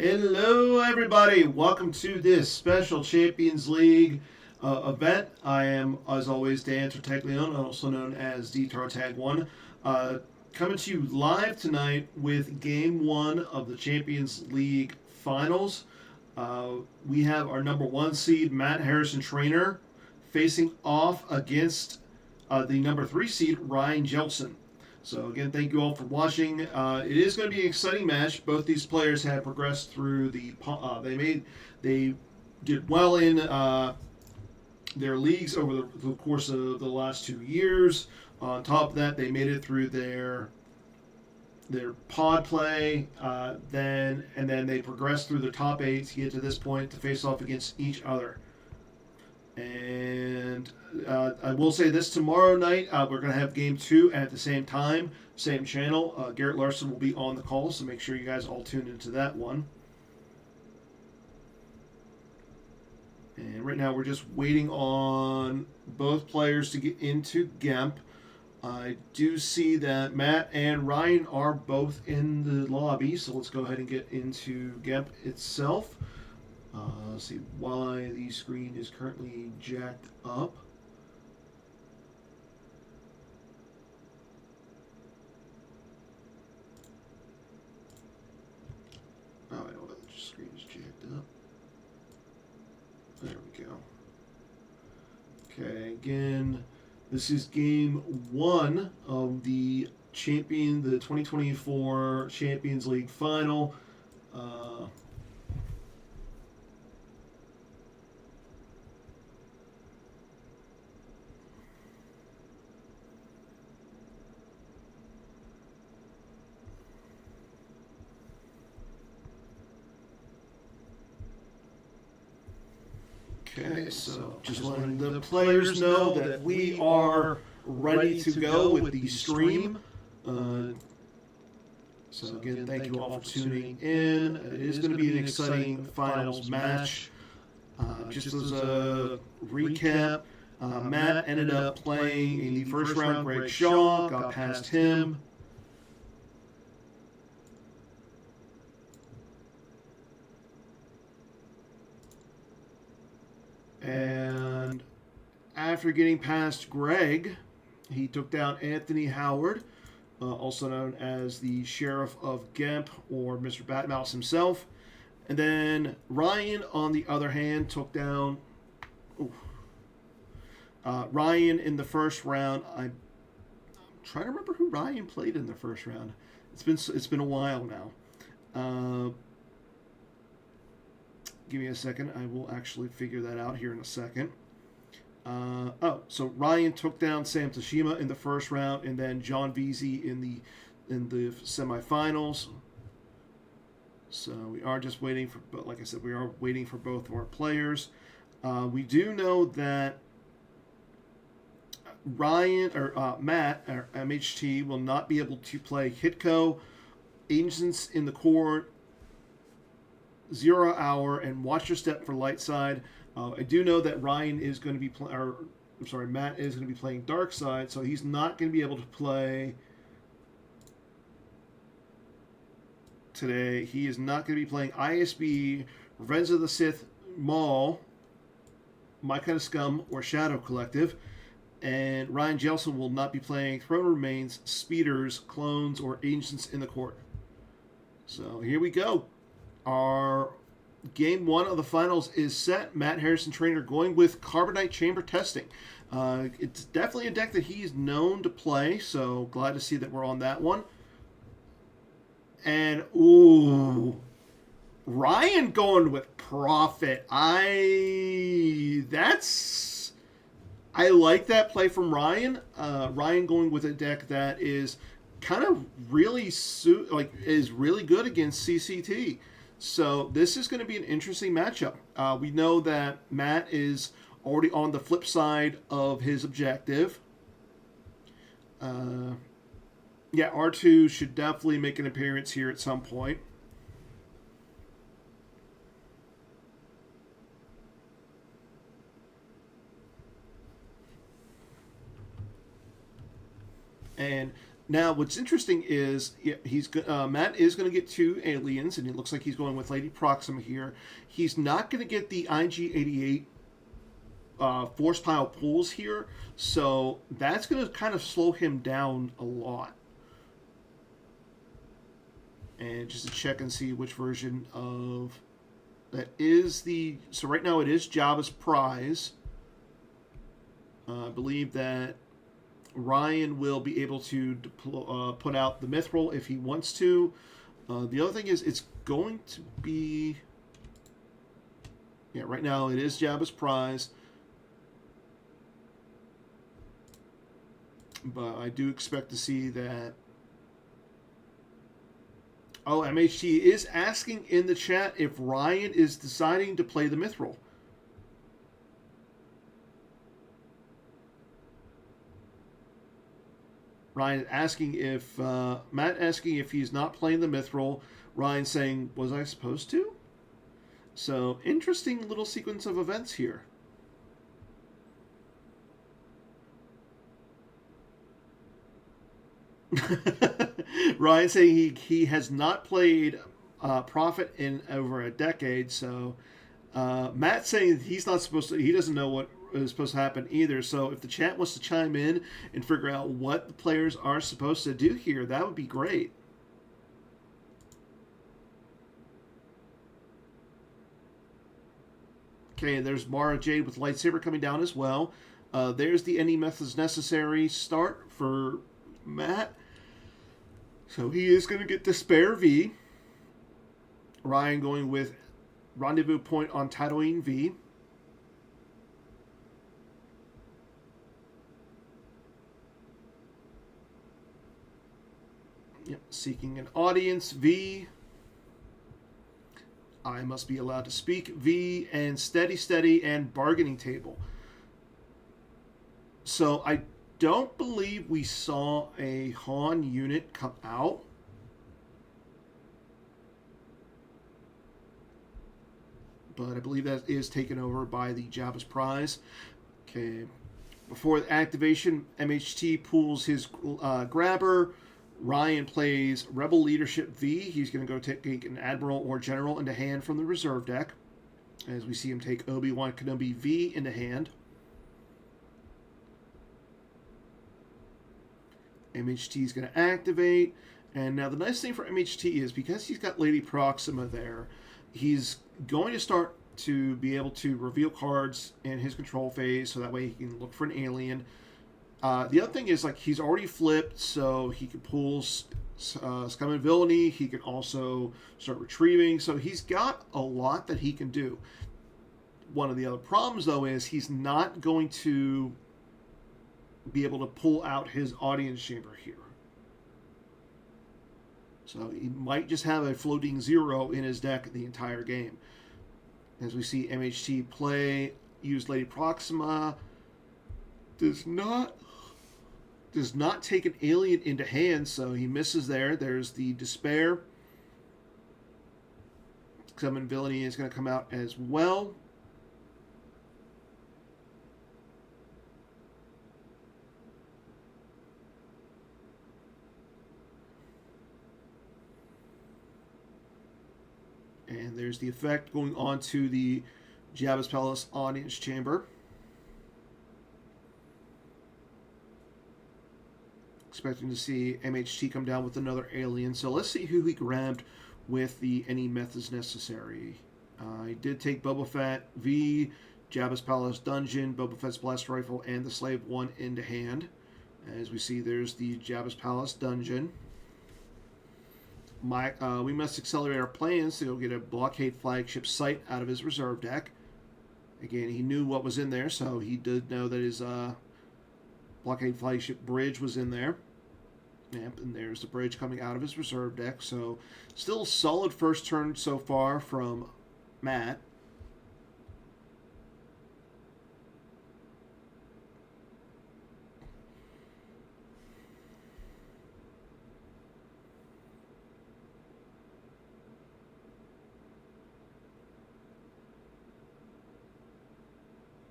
Hello, everybody. Welcome to this special Champions League event. I am, as always, Dan Tartaglione, also known as D-Tartag1, coming to you live tonight with Game 1 of the Champions League Finals. We have our number 1 seed, Matt Harrison-Trainor, facing off against the number 3 seed, Ryan Jellison. So again, thank you all for watching. It is going to be an exciting match. Both these players have progressed through the. They did well in their leagues over the course of the last 2 years. On top of that, they made it through their pod play. Then they progressed through the top 8 to get to this point to face off against each other. And I will say this, tomorrow night we're going to have game 2 at the same time, same channel. Garrett Larson will be on the call, so make sure you guys all tune into that one. And right now we're just waiting on both players to get into GEMP. I do see that Matt and Ryan are both in the lobby, so let's go ahead and get into GEMP itself. Let's see why the screen is currently jacked up. Oh, I know the screen is jacked up. There we go. Okay, again, this is game 1 of the 2024 Champions League Final. Okay, so just letting the players know that we are ready to go with the stream. So again, thank you all for tuning in. It is going to be an exciting finals match. Just as a recap, Matt ended up playing in the first round Greg Shaw, got past him. And after getting past Greg, he took down Anthony Howard, also known as the Sheriff of Gemp or Mr. Batmouse himself. And then Ryan, on the other hand, took down Ryan in the first round. I'm trying to remember who Ryan played in the first round. It's been a while now. Give me a second. I will actually figure that out here in a second. So Ryan took down Sam Tashima in the first round, and then John Veazey in the semifinals. So we are just waiting for, but like I said, we are waiting for both of our players. We do know that Ryan or Matt or MHT will not be able to play Hitco, Agents in the Court, 0 Hour, and Watch Your Step for Light Side. I do know that Ryan is going to be Matt is going to be playing Dark Side, so he's not going to be able to play today. He is not going to be playing ISB, Revenge of the Sith, Maul, My Kind of Scum, or Shadow Collective. And Ryan Jellison will not be playing Throne Remains, Speeders, Clones, or Agents in the Court. So here we go. Our game 1 of the finals is set. Matt Harrison-Trainor going with Carbonite Chamber Testing. It's definitely a deck that he's known to play, so glad to see that we're on that one. And, Ryan going with Prophet. I like that play from Ryan. Ryan going with a deck that is kind of really is really good against CCT. So this is going to be an interesting matchup. We know that Matt is already on the flip side of his objective. R2 should definitely make an appearance here at some point. And Now, what's interesting is Matt is going to get 2 aliens, and it looks like he's going with Lady Proxima here. He's not going to get the IG-88 force pile pulls here, so that's going to kind of slow him down a lot. And just to check and see which version of that is the. So right now it is Jabba's prize. I believe that Ryan will be able to put out the mithril if he wants to. The other thing is it's going to be. Yeah, right now it is Jabba's prize. But I do expect to see that. Oh, MHT is asking in the chat if Ryan is deciding to play the mithril. Ryan asking if Matt asking if he's not playing the mithril. Ryan saying, "Was I supposed to?" So interesting little sequence of events here. Ryan saying he has not played Prophet in over a decade. So Matt saying he's not supposed to. He doesn't know what is supposed to happen either. So if the chat wants to chime in and figure out what the players are supposed to do here, that would be great. Okay, there's Mara Jade with lightsaber coming down as well. There's the any methods necessary start for Matt. So he is going to get Despair V. Ryan going with Rendezvous Point on Tatooine V. Yep, Seeking an Audience V. I Must Be Allowed to Speak V. And Steady Steady and Bargaining Table. So I don't believe we saw a Han unit come out. But I believe that is taken over by the Jabba's prize. Okay. Before the activation, MHT pulls his grabber. Ryan plays Rebel Leadership V. He's going to go take an Admiral or General into hand from the reserve deck. As we see him take Obi-Wan Kenobi V into hand. MHT is going to activate. And now the nice thing for MHT is because he's got Lady Proxima there, he's going to start to be able to reveal cards in his control phase so that way he can look for an alien. The other thing is, like, he's already flipped, so he can pull Scum and Villainy. He can also start retrieving. So he's got a lot that he can do. One of the other problems, though, is he's not going to be able to pull out his audience chamber here. So he might just have a floating 0 in his deck the entire game. As we see MHT play, use Lady Proxima, does not take an alien into hand, so he misses there. There's the Despair. Summon Villainy is going to come out as well. And there's the effect going on to the Jabba's Palace audience chamber. Expecting to see MHT come down with another alien. So let's see who he grabbed with the any methods necessary. He did take Boba Fett V, Jabba's Palace Dungeon, Boba Fett's Blaster Rifle, and the Slave 1 into hand. As we see, there's the Jabba's Palace Dungeon. We must accelerate our plans to go get a blockade flagship site out of his reserve deck. Again, he knew what was in there, so he did know that his blockade flagship bridge was in there. Yep, and there's the bridge coming out of his reserve deck. So still a solid first turn so far from Matt.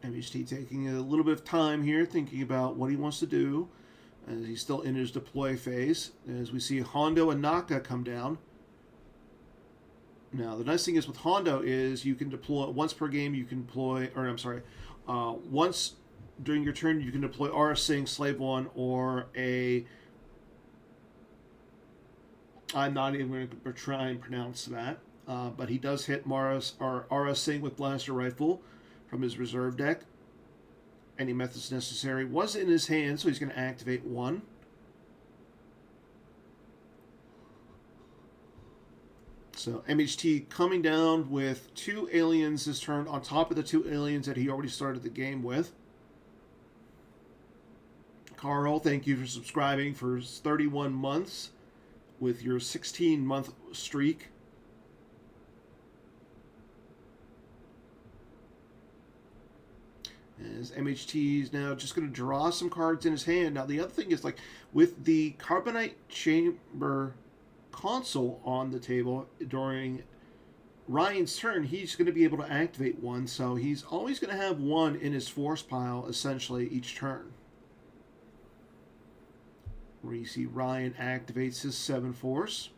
MHT taking a little bit of time here, thinking about what he wants to do. as he's still in his deploy phase. As we see Hondo and Naka come down. Now, the nice thing is with Hondo is you can deploy once per game. You can deploy, or I'm sorry, once during your turn you can deploy Arasing, Slave One, or a. I'm not even going to try and pronounce that, but he does hit Arasing with Blaster Rifle from his reserve deck. Any methods necessary was in his hand, so he's going to activate one. So MHT coming down with 2 aliens this turn on top of the 2 aliens that he already started the game with. Carl, thank you for subscribing for 31 months with your 16-month streak. As MHT is now just going to draw some cards in his hand. Now, the other thing is, like, with the Carbonite Chamber console on the table during Ryan's turn, he's going to be able to activate one. So he's always going to have one in his force pile, essentially, each turn. Where you see Ryan activates his 7 force.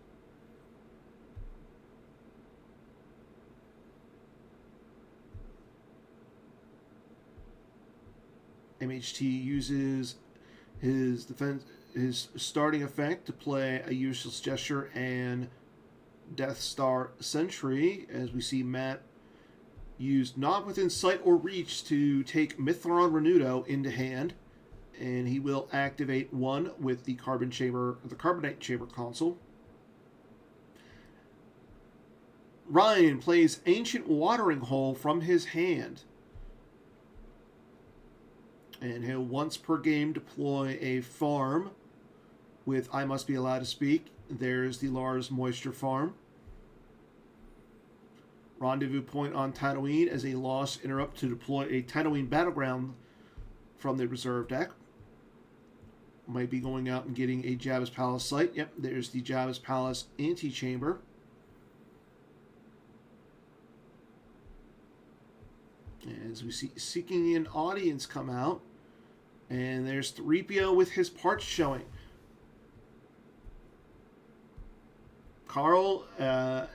MHT uses his starting effect to play a useless gesture and Death Star Sentry, as we see Matt use not within sight or reach to take Mithron Renudo into hand, and he will activate one with the Carbonite Chamber console. Ryan plays Ancient Watering Hole from his hand. And he'll once per game deploy a farm with I Must Be Allowed to Speak. There's the Lars Moisture farm. Rendezvous point on Tatooine as a lost interrupt to deploy a Tatooine Battleground from the reserve deck. Might be going out and getting a Jabba's Palace site. Yep, there's the Jabba's Palace Antechamber. As we see Seeking an Audience come out. And there's 3PO with his parts showing. Carl,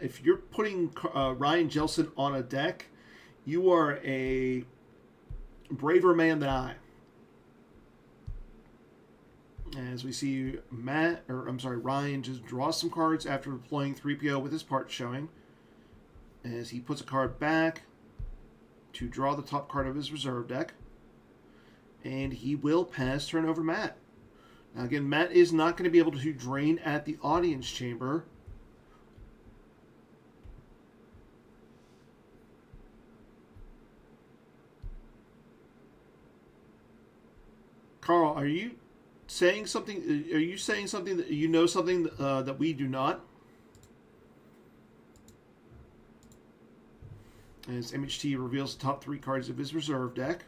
if you're putting Ryan Jellison on a deck, you are a braver man than I. As we see Ryan just draw some cards after deploying 3PO with his parts showing. As he puts a card back to draw the top card of his reserve deck. And he will pass turn over Matt. Now again, Matt is not going to be able to drain at the audience chamber. Carl, are you saying something? Are you saying something that you know something that we do not? As MHT reveals the top 3 cards of his reserve deck.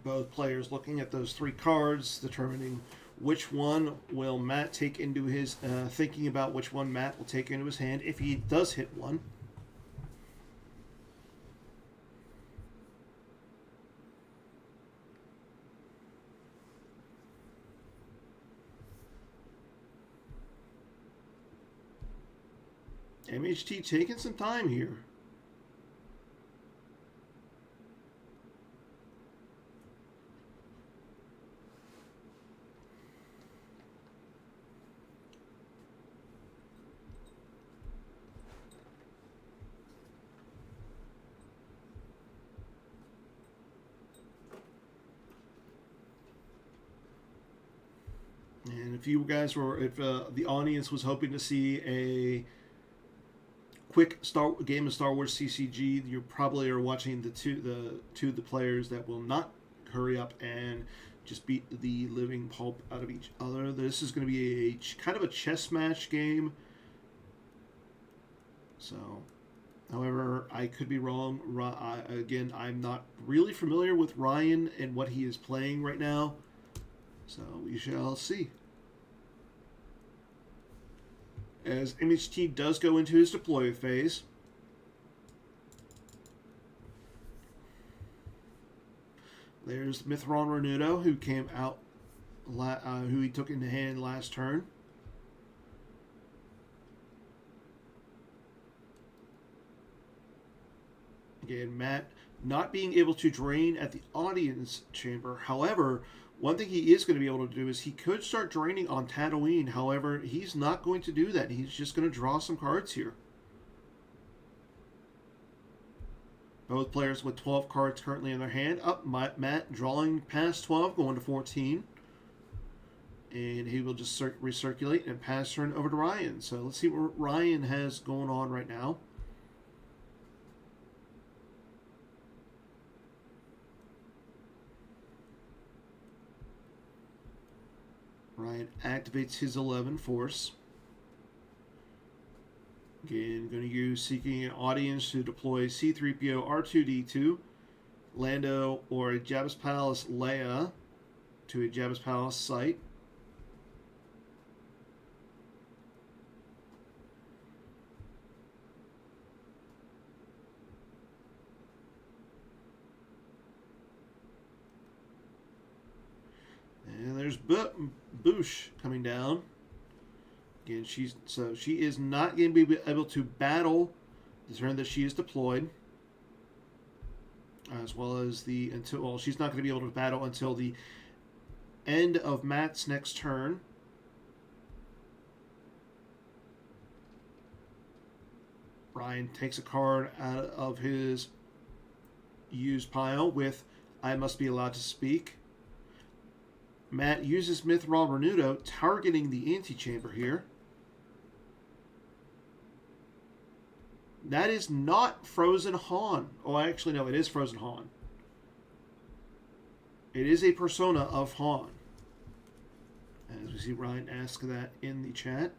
Both players looking at those 3 cards, determining which one will Matt take into his, thinking about which one Matt will take into his hand if he does hit one. MHT taking some time here. And if you guys were, if the audience was hoping to see a quick game of Star Wars CCG, you probably are watching the two of the players that will not hurry up and just beat the living pulp out of each other. This is going to be a kind of a chess match game. So However, I could be wrong. Again, I'm not really familiar with Ryan and what he is playing right now, so we shall see. As MHT does go into his deploy phase, there's Mithron Renudo, who came out, who he took into hand last turn. Again, Matt not being able to drain at the audience chamber. However, one thing he is going to be able to do is he could start draining on Tatooine. However, he's not going to do that. He's just going to draw some cards here. Both players with 12 cards currently in their hand. Up, Matt drawing past 12, going to 14. And he will just recirculate and pass turn over to Ryan. So let's see what Ryan has going on right now. Ryan activates his 11 force. Again, going to use Seeking an Audience to deploy C-3PO R2-D2, Lando or a Jabba's Palace Leia to a Jabba's Palace site. And there's Boosh coming down. Again, she is not going to be able to battle the turn that she is deployed, as well as she's not going to be able to battle until the end of Matt's next turn. Ryan takes a card out of his used pile with "I must be allowed to speak." Matt uses Mithral Renudo, targeting the antechamber here. That is not Frozen Han. Oh, actually, no, it is Frozen Han. It is a persona of Han. As we see Ryan ask that in the chat.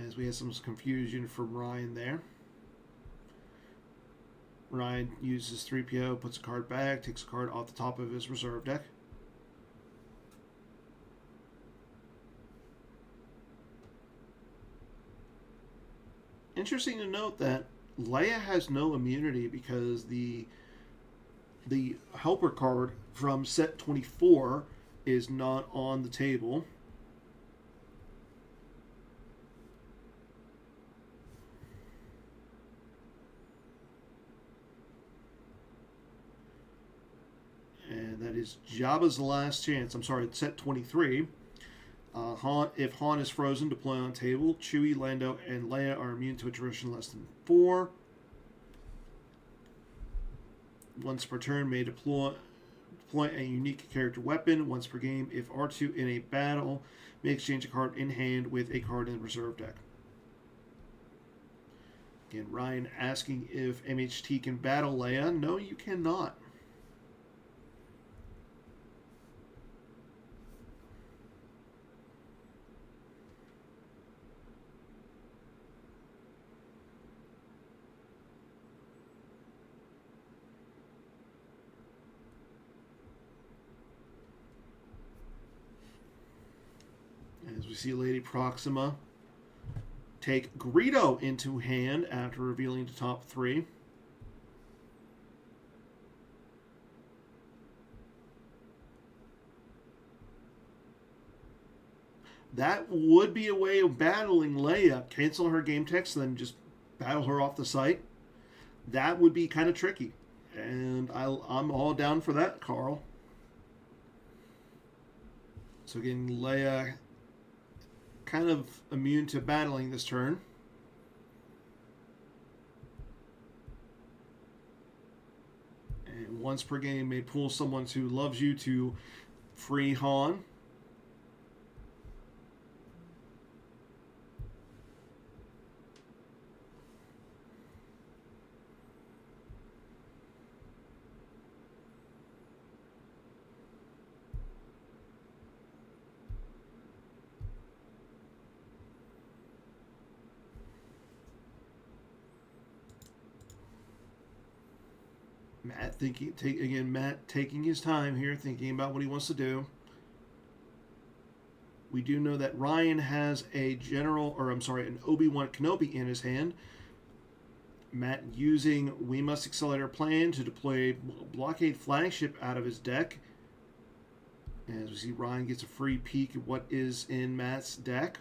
As we have some confusion from Ryan there. Ryan uses 3PO, puts a card back, takes a card off the top of his reserve deck. Interesting to note that Leia has no immunity because the helper card from set 24 is not on the table. And that is Jabba's Last Chance. I'm sorry, set 23. If Han is frozen, deploy on table. Chewie, Lando, and Leia are immune to attrition less than 4. Once per turn, may deploy a unique character weapon. Once per game, if R2 in a battle, may exchange a card in hand with a card in the reserve deck. Again, Ryan asking if MHT can battle Leia. No, you cannot. As we see Lady Proxima take Greedo into hand after revealing the top 3. That would be a way of battling Leia. Cancel her game text, then just battle her off the site. That would be kind of tricky. And I'm all down for that, Carl. So again, Leia kind of immune to battling this turn. And once per game may pull someone who loves you to free Han. Matt taking his time here, thinking about what he wants to do. We do know that Ryan has an Obi-Wan Kenobi in his hand. Matt using We Must Accelerate Our Plan to deploy Blockade Flagship out of his deck. As we see, Ryan gets a free peek at what is in Matt's deck.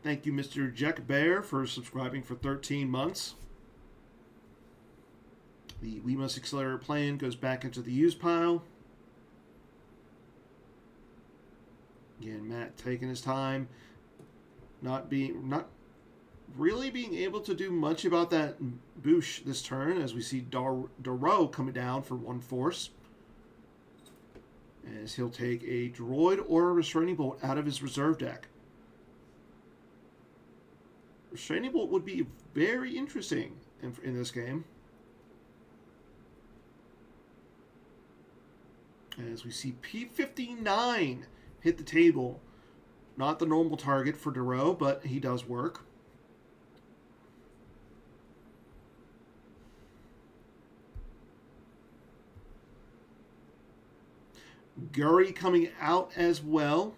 Thank you, Mr. Jack Bear, for subscribing for 13 months. The We Must Accelerate Our Plan goes back into the use pile. Again, Matt taking his time, not really being able to do much about that Boosh this turn, as we see Daro coming down for 1 force. As he'll take a droid or a restraining bolt out of his reserve deck. Restraining bolt would be very interesting in this game. As we see P-59 hit the table. Not the normal target for Daro, but he does work. Guri coming out as well.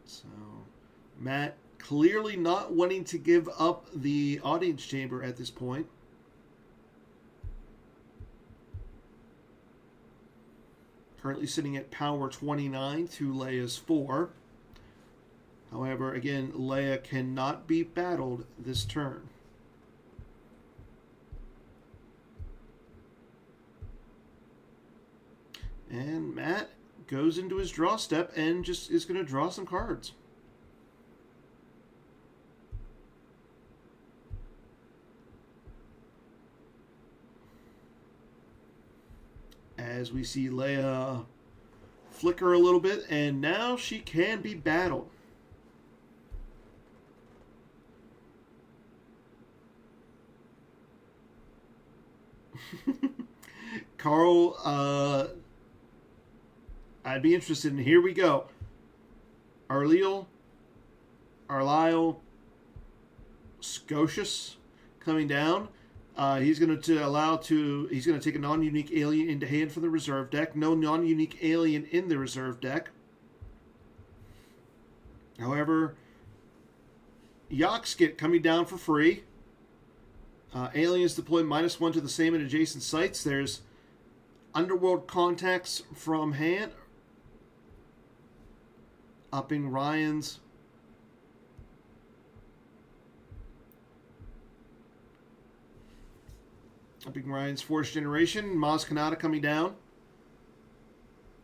So, Matt clearly not wanting to give up the audience chamber at this point. Currently sitting at power 29 to Leia's 4. However, again, Leia cannot be battled this turn. And Matt goes into his draw step and just is going to draw some cards. As we see Leia flicker a little bit, and now she can be battled. Carl, I'd be interested in, here we go. Arlisle, Scotius coming down. He's going to take a non-unique alien into hand for the reserve deck. No non-unique alien in the reserve deck. However, Yoxkit coming down for free. Aliens deploy -1 to the same and adjacent sites. There's Underworld Contacts from hand. Upping Ryan's Force Generation. Maz Kanata coming down.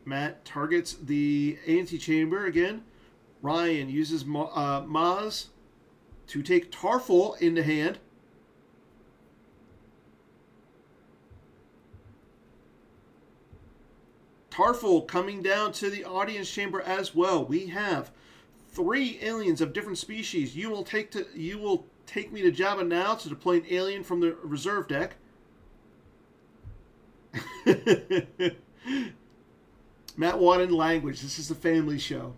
Matt targets the antechamber again. Ryan uses Maz to take Tarful into hand. Tarful coming down to the audience chamber as well. We have 3 aliens of different species. You will take me to Jabba now to deploy an alien from the reserve deck. Matt wanted language. This is a family show.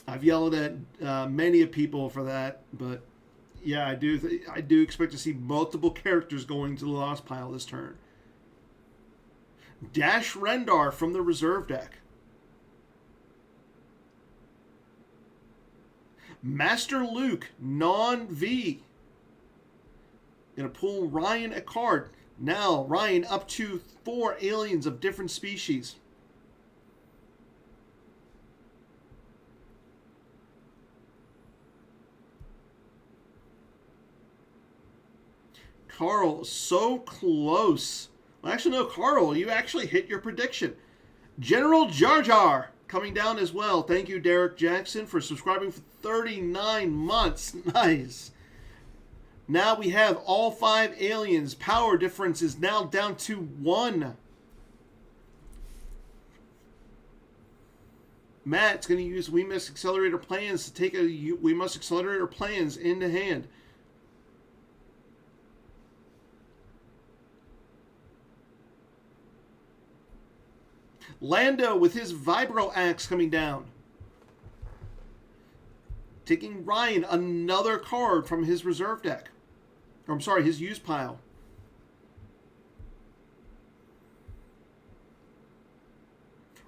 I've yelled at many of people for that, but yeah, I do expect to see multiple characters going to the lost pile this turn. Dash Rendar from the reserve deck. Master Luke, non-V. Gonna pull Ryan a card. Now, Ryan up to 4 aliens of different species. Carl, so close. Well, actually, no, Carl, you actually hit your prediction. General Jar Jar coming down as well. Thank you, Derek Jackson, for subscribing for 39 months. Nice. Now we have all 5 aliens. Power difference is now down to 1. Matt's going to use We Must Accelerator Plans to take a We Must Accelerator Plans into hand. Lando with his Vibro Axe coming down. Taking Ryan another card from his reserve deck. Or, I'm sorry, his use pile.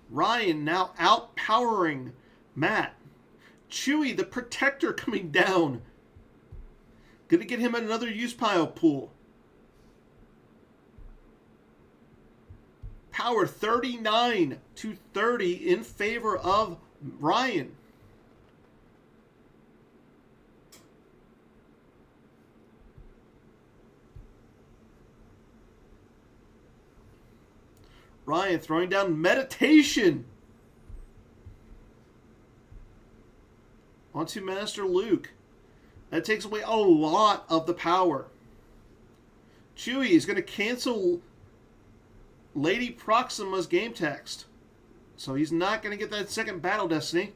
Ryan now outpowering Matt. Chewie, the Protector, coming down. Gonna get him another use pile pool. Power 39 to 30 in favor of Ryan. Ryan throwing down Meditation. Onto Master Luke. That takes away a lot of the power. Chewie is going to cancel Lady Proxima's game text. So he's not going to get that second Battle Destiny.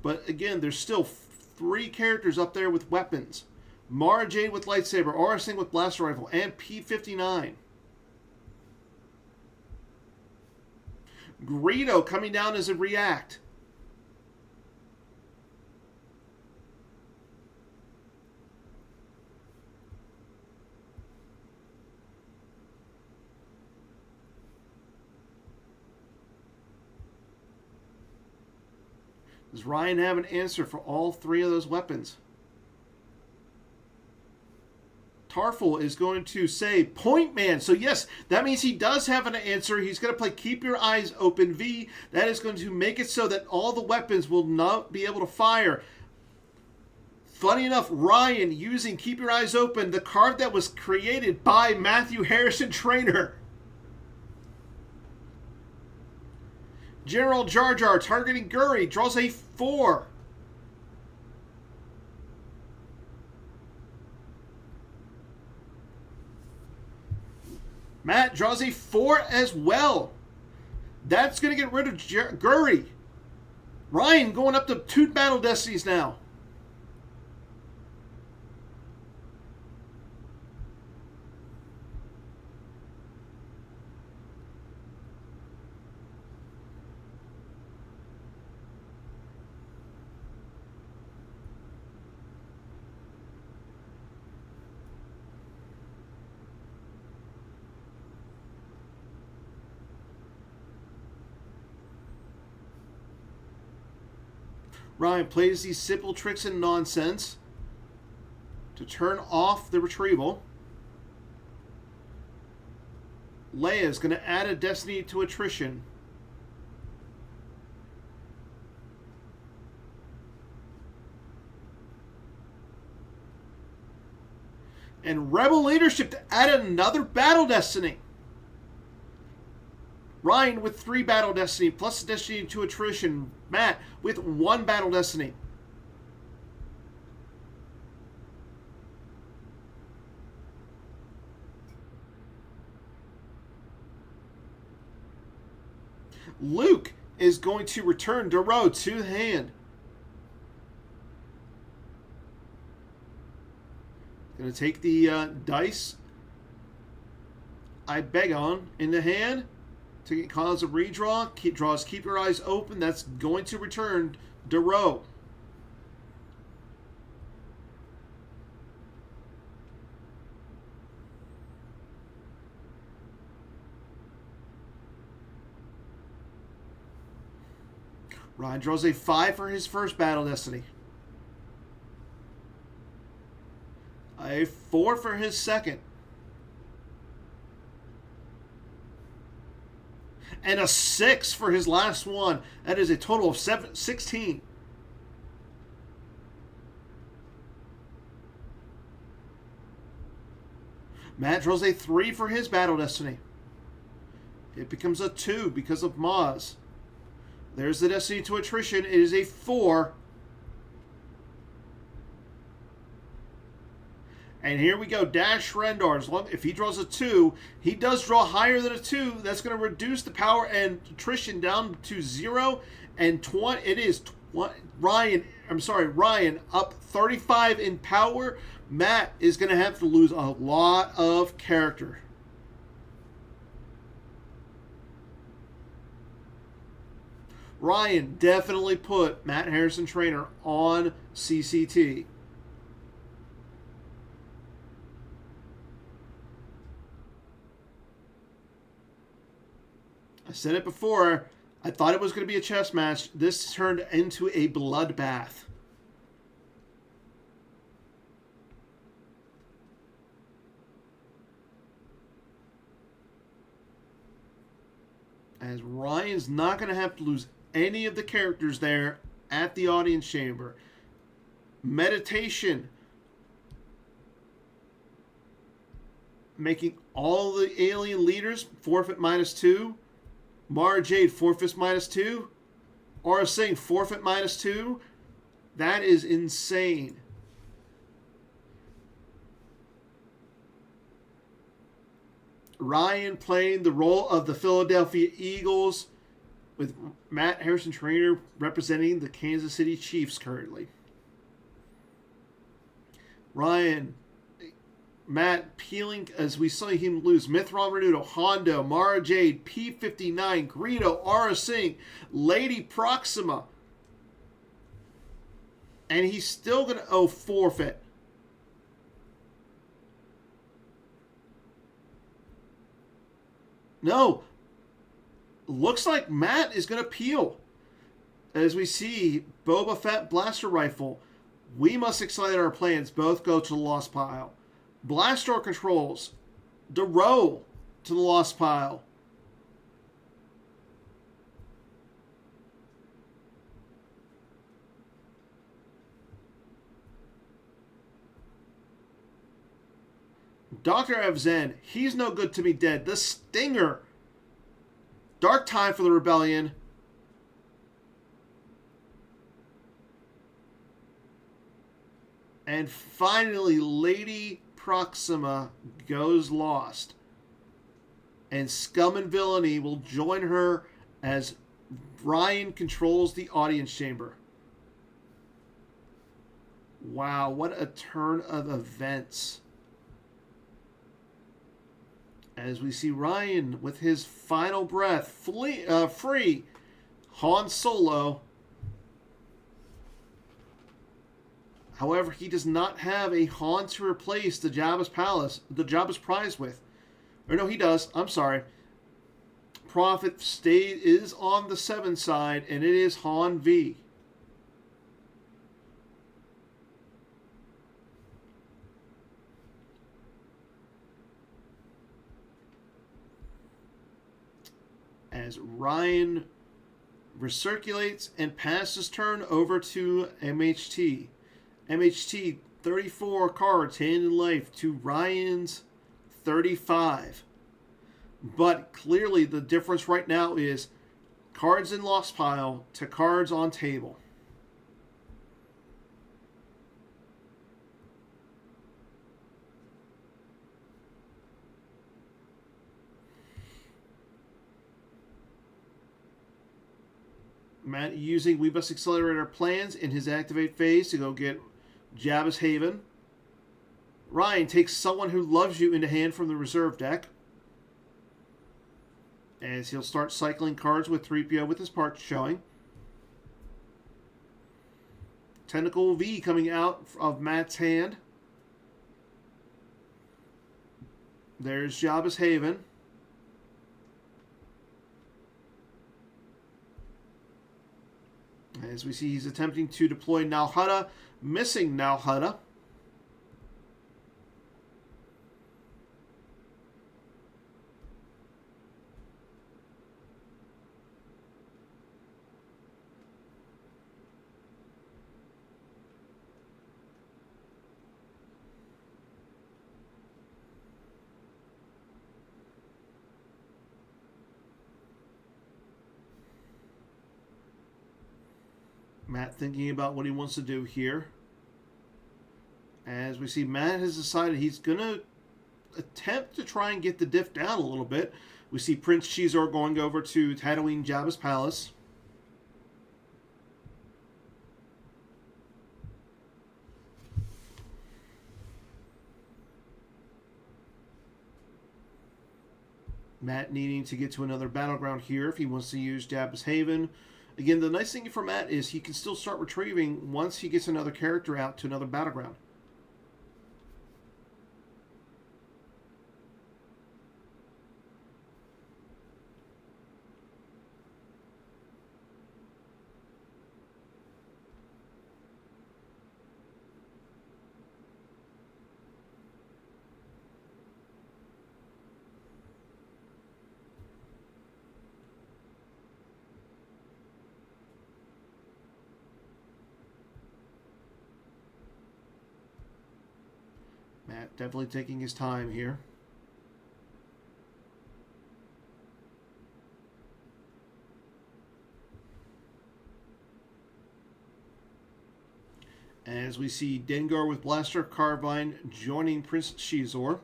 But again, there's still 3 characters up there with weapons. Mara Jade with lightsaber, Aura Singh with blaster rifle, and P-59. Greedo coming down as a react. Does Ryan have an answer for all 3 of those weapons? Tarful is going to say Point Man. So yes, that means he does have an answer. He's going to play Keep Your Eyes Open V. That is going to make it so that all the weapons will not be able to fire. Funny enough, Ryan using Keep Your Eyes Open, the card that was created by Matthew Harrison-Trainor. General Jar Jar targeting Guri, draws a 4. Matt draws a 4 as well. That's going to get rid of Guri. Ryan going up to 2 Battle Destinies now. Ryan plays these simple tricks and nonsense to turn off the retrieval. Leia is going to add a destiny to attrition. And Rebel Leadership to add another Battle Destiny. Ryan with 3 Battle Destiny plus a Destiny to attrition. Matt with 1 Battle Destiny. Luke is going to return Duro to the hand. Going to take the dice. I beg on in the hand. To cause a redraw, Keep Your Eyes Open. That's going to return Duro. Ryan draws a 5 for his first Battle Destiny. A 4 for his second. And a 6 for his last one. That is a total of 16. Matt draws a 3 for his Battle Destiny. It becomes a 2 because of Maz. There's the Destiny to Attrition. It is a 4. And here we go. Dash Rendar. If he draws a 2, he does draw higher than a 2. That's going to reduce the power and attrition down to 0. And it is Ryan up 35 in power. Matt is going to have to lose a lot of character. Ryan definitely put Matt Harrison-Trainor on CCT. I said it before. I thought it was going to be a chess match. This turned into a bloodbath. As Ryan's not going to have to lose any of the characters there at the audience chamber. Meditation. Making all the alien leaders forfeit -2. Mara Jade forfeits -2. Aura Singh forfeit -2. That is insane. Ryan playing the role of the Philadelphia Eagles with Matt Harrison-Trainor representing the Kansas City Chiefs currently. Matt peeling as we saw him lose Mithron Renudo, Hondo, Mara Jade, P59, Greedo, Aura Singh, Lady Proxima. And he's still going to forfeit. No. Looks like Matt is going to peel. As we see Boba Fett Blaster Rifle. We must accelerate our plans. Both go to the lost pile. Blast Door controls. DeRoe to the lost pile. Dr. Evzen, he's no good to me dead. The Stinger. Dark time for the Rebellion. And finally, Lady Proxima goes lost. And Scum and Villainy will join her as Ryan controls the audience chamber. Wow, what a turn of events. As we see Ryan with his final breath free Han Solo. However, he does not have a Han to replace the Jabba's prize with. Or no, he does. I'm sorry. Prophet is on the 7 side, and it is Han V. As Ryan recirculates and passes turn over to MHT. MHT, 34 cards, hand in life, to Ryan's 35. But clearly the difference right now is cards in lost pile to cards on table. Matt using We Must Accelerate Our Plans in his activate phase to go get Jabba's Haven. Ryan takes Someone Who Loves You into hand from the reserve deck. As he'll start cycling cards with 3PO with his parts showing. Tentacle V coming out of Matt's hand. There's Jabba's Haven. As we see, he's attempting to deploy Nalhutta, missing Nalhutta. Matt thinking about what he wants to do here. As we see, Matt has decided he's going to attempt to try and get the diff down a little bit. We see Prince Chizor going over to Tatooine Jabba's palace. Matt needing to get to another battleground here if he wants to use Jabba's Haven. Again, the nice thing for Matt is he can still start retrieving once he gets another character out to another battleground. Matt definitely taking his time here. As we see Dengar with Blaster Carbine joining Prince Chizor.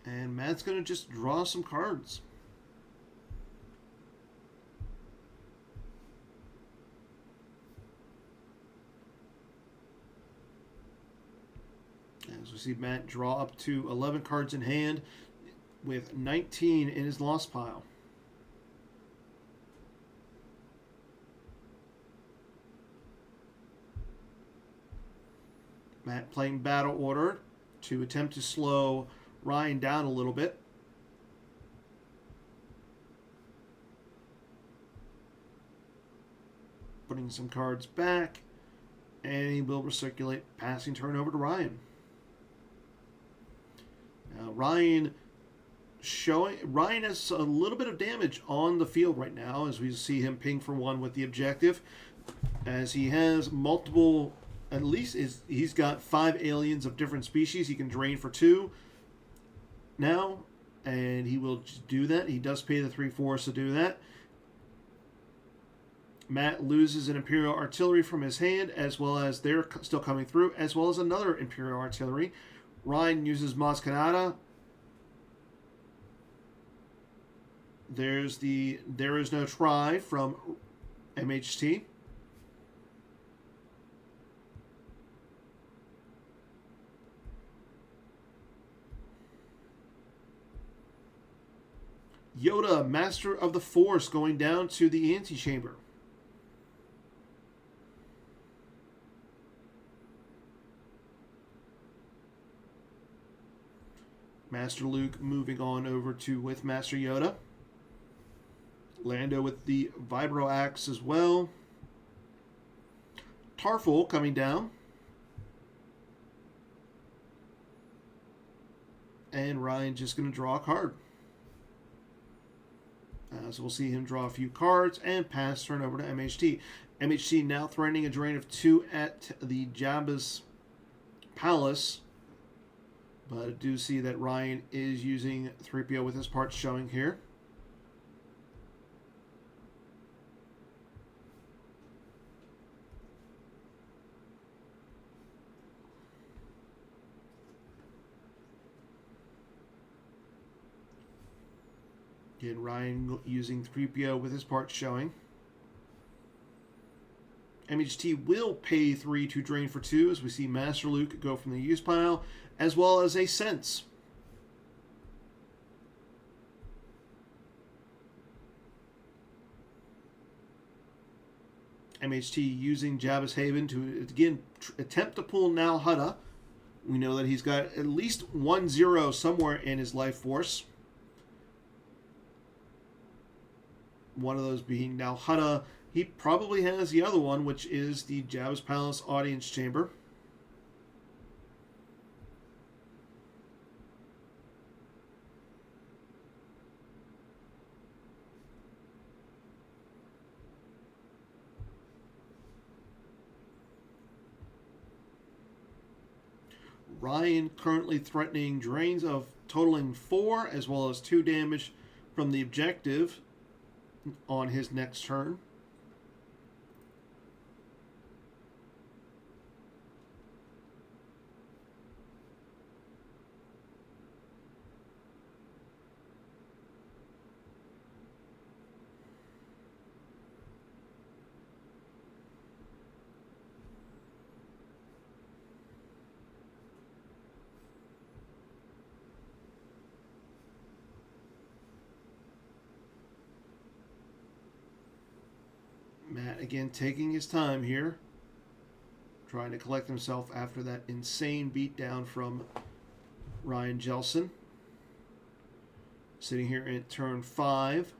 And Matt's going to just draw some cards. As we see Matt draw up to 11 cards in hand with 19 in his lost pile. Matt playing Battle Order to attempt to slow Ryan down a little bit. Putting some cards back, and he will recirculate, passing turn over to Ryan. Now Ryan has a little bit of damage on the field right now as we see him ping for one with the objective, as he has multiple, at least he's got 5 aliens of different species he can drain for 2 now, and he will do that. He does pay the 3/4 to do that. Matt loses an Imperial Artillery from his hand, as well as they're still coming through, as well as another Imperial Artillery. Ryan uses Maz Kanata. There's the There Is No Try from MHT. Yoda, Master of the Force, going down to the antechamber. Master Luke moving on over to with Master Yoda. Lando with the Vibro Axe as well. Tarful coming down. And Ryan just going to draw a card. So we'll see him draw a few cards and pass turn over to MHT. MHT now threatening a drain of 2 at the Jabba's palace. But I do see that Ryan is using 3PO with his parts showing here. Again, Ryan using 3PO with his parts showing. MHT will pay 3 to drain for 2 as we see Master Luke go from the use pile, as well as a Sense. MHT using Jabba's Haven to, again, attempt to pull Nal Hutta. We know that he's got at least 1 0 somewhere in his life force. One of those being Nal Hutta. He probably has the other one, which is the Jabba's Palace Audience Chamber. Ryan currently threatening drains of totaling 4, as well as 2 damage from the objective on his next turn. Matt again taking his time here, trying to collect himself after that insane beatdown from Ryan Jellison. Sitting here at turn 5.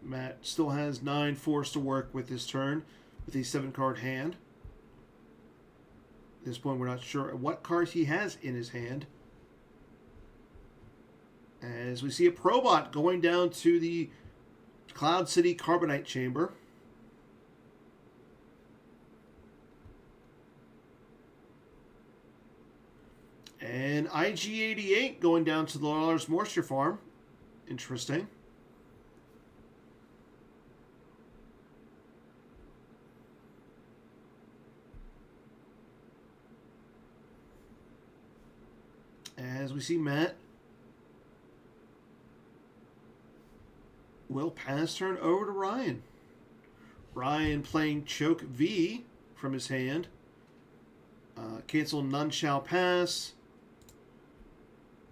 Matt still has 9 force to work with this turn with a 7-card hand. At this point, we're not sure what cards he has in his hand. As we see a Probot going down to the Cloud City Carbonite Chamber. And IG-88 going down to the Lars Moisture Farm. Interesting. As we see Matt will pass turn over to Ryan. Ryan playing Choke V from his hand. Cancel None Shall Pass.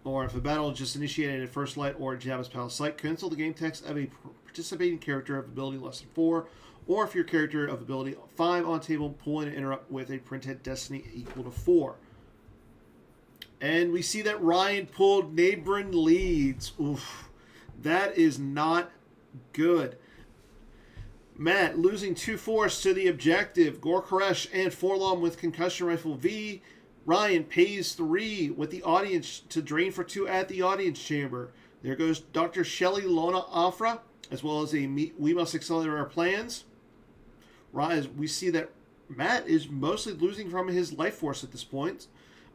Or if a battle just initiated at first light or Jabba's Palace site, cancel the game text of a participating character of ability less than 4. Or if your character of ability 5 on table, pull in and interrupt with a printed destiny equal to 4. And we see that Ryan pulled Neighboring Leads. Oof. That is not good. Matt losing 2 force to the objective. Gor Koresh and Forlom with Concussion Rifle V. Ryan pays 3 with the audience to drain for 2 at the audience chamber. There goes Dr. Shelley Lona Afra, as well as a We Must Accelerate Our Plans. We see that Matt is mostly losing from his life force at this point.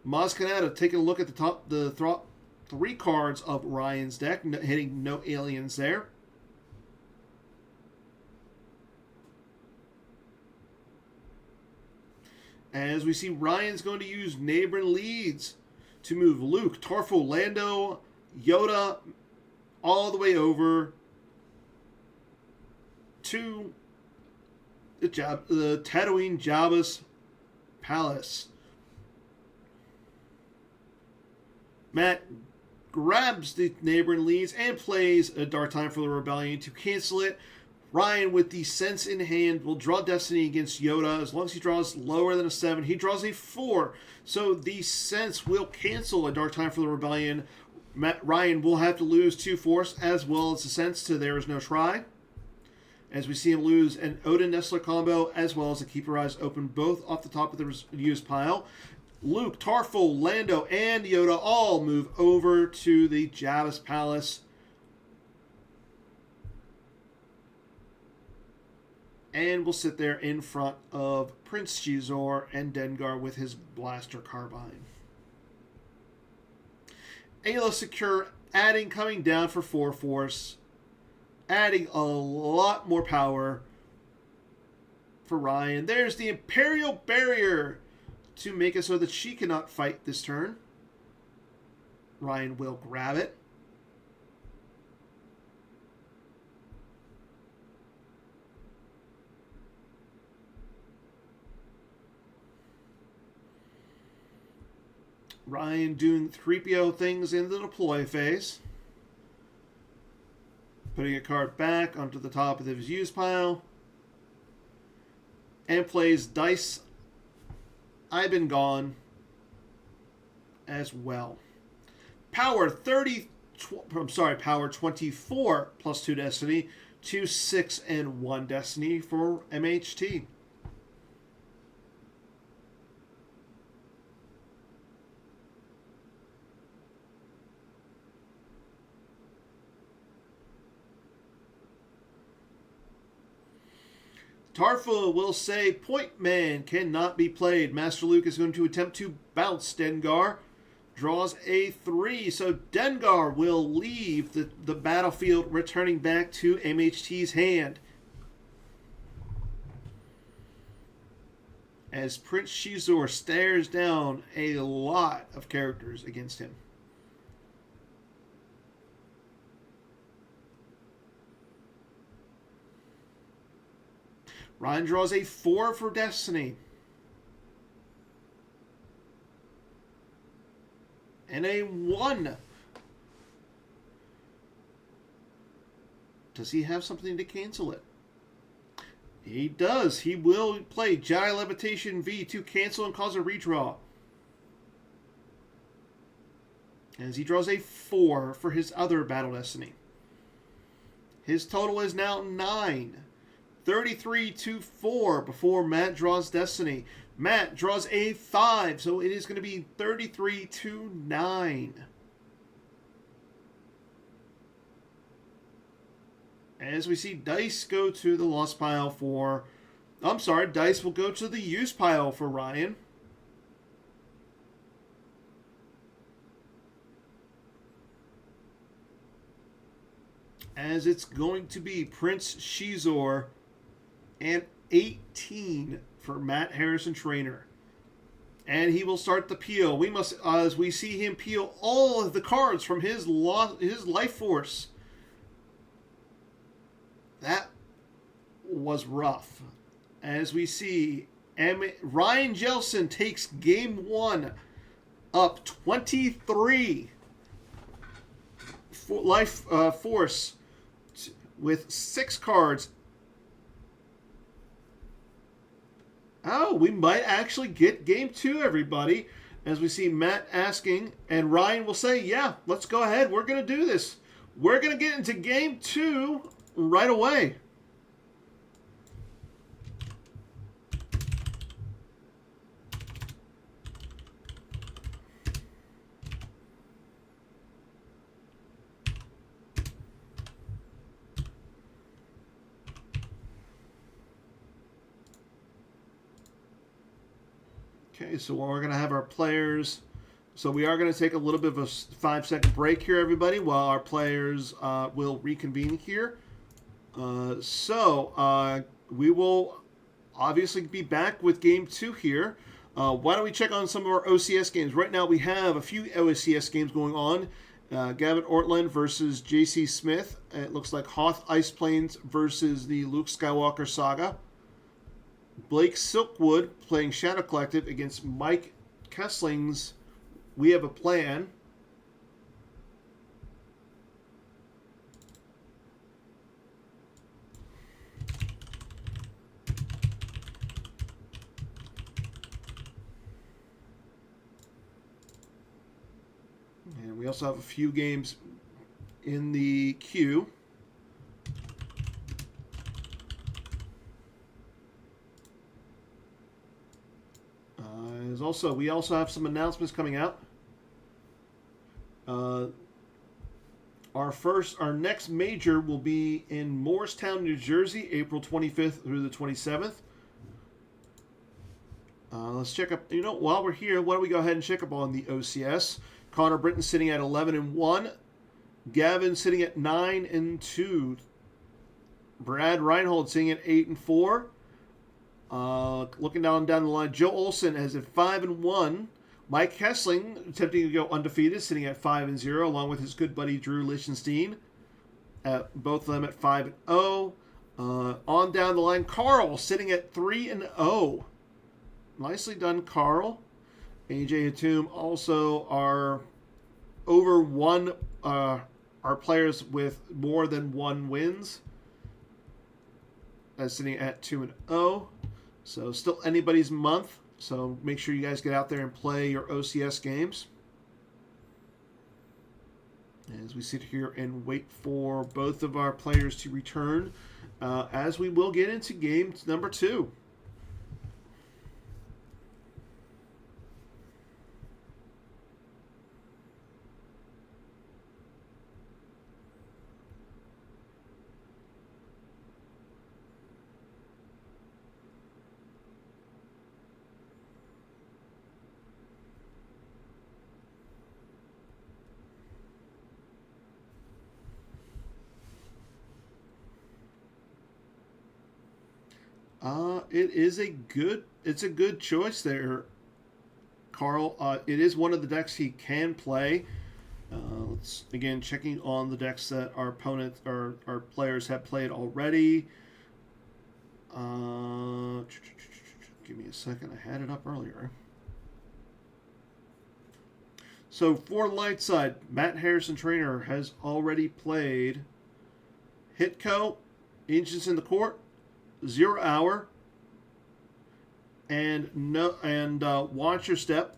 Maz Kanata taking a look at the 3 cards of Ryan's deck, hitting no aliens there. As we see Ryan's going to use Neighboring Leads to move Luke, Tarful, Lando, Yoda all the way over to the Tatooine Jabba's Palace. Matt grabs the Neighboring Leads and plays a Dark Time for the Rebellion to cancel it. Ryan, with the Sense in hand, will draw Destiny against Yoda. As long as he draws lower than a 7, he draws a 4. So the Sense will cancel a Dark Time for the Rebellion. Ryan will have to lose 2 force as well as the Sense to There Is No Try. As we see him lose an Odin Nestler combo as well as a Keep Your Eyes Open, both off the top of the used pile. Luke, Tarful, Lando, and Yoda all move over to the Jabba's Palace. And will sit there in front of Prince Xizor and Dengar with his blaster carbine. Ayla Secure coming down for 4 force. Adding a lot more power for Ryan. There's the Imperial Barrier to make it so that she cannot fight this turn. Ryan will grab it. Ryan doing 3PO things in the deploy phase. Putting a card back onto the top of his use pile. And plays Dice I've Been Gone as well. Power 24 plus 2 Destiny to 6 and 1 Destiny for MHT. Tarfa will say Point Man cannot be played. Master Luke is going to attempt to bounce Dengar. Draws a 3. So Dengar will leave the battlefield, returning back to MHT's hand. As Prince Shizor stares down a lot of characters against him. Ryan draws a 4 for Destiny. And a 1. Does he have something to cancel it? He does. He will play Jedi Levitation V to cancel and cause a redraw. As he draws a 4 for his other Battle Destiny. His total is now 9. 33-4 before Matt draws Destiny. Matt draws a 5, so it is going to be 33-9. As we see Dice go to the loss pile for... I'm sorry, Dice will go to the use pile for Ryan. As it's going to be Prince Shizor and 18 for Matt Harrison-Trainor. And he will start the peel. We must, as we see him peel all of the cards from his life force. That was rough. As we see, Ryan Jellison takes game 1 up 23 life force with 6 cards. Oh, we might actually get game 2, everybody. As we see Matt asking, and Ryan will say, yeah, let's go ahead. We're going to do this. We're going to get into game 2 right away. Okay, so we're going to have our players. So we are going to take a little bit of a 5-second break here, everybody, while our players will reconvene here. We will obviously be back with game 2 here. Why don't we check on some of our OCS games? Right now we have a few OCS games going on. Gavin Ortland versus JC Smith. It looks like Hoth Ice Plains versus the Luke Skywalker Saga. Blake Silkwood playing Shadow Collective against Mike Kessling's We Have a Plan. And we also have a few games in the queue. We also have some announcements coming out. Our next major will be in Morristown, New Jersey, April 25th through the 27th. Let's check up. While we're here, why don't we go ahead and check up on the OCS? Connor Britton sitting at 11-1. Gavin sitting at 9-2. Brad Reinhold sitting at 8-4. Looking down the line, Joe Olson has at 5-1. Mike Kessling attempting to go undefeated, sitting at 5-0, along with his good buddy Drew Lichtenstein. Both of them at 5-0. On down the line, Carl sitting at 3-0. Nicely done, Carl. AJ Hatum also are over one. Our players with more than 1 wins. Sitting at 2-0. So still anybody's month. So make sure you guys get out there and play your OCS games. As we sit here and wait for both of our players to return, as we will get into game number 2. It's a good choice there, Carl. It is one of the decks he can play. Let's again checking on the decks that our opponents or our players have played already. Give me a second. I had it up earlier. So for light side, Matt Harrison-Trainor has already played Hitco, Agents in the Court, 0 Hour, and Watch Your Step.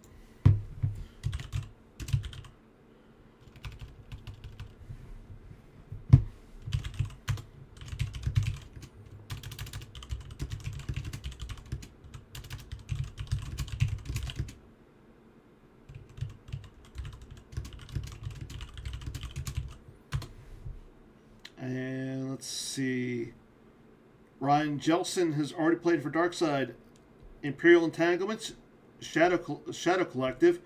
And let's see. Ryan Jellison has already played for Darkside, Imperial Entanglements, Shadow Collective,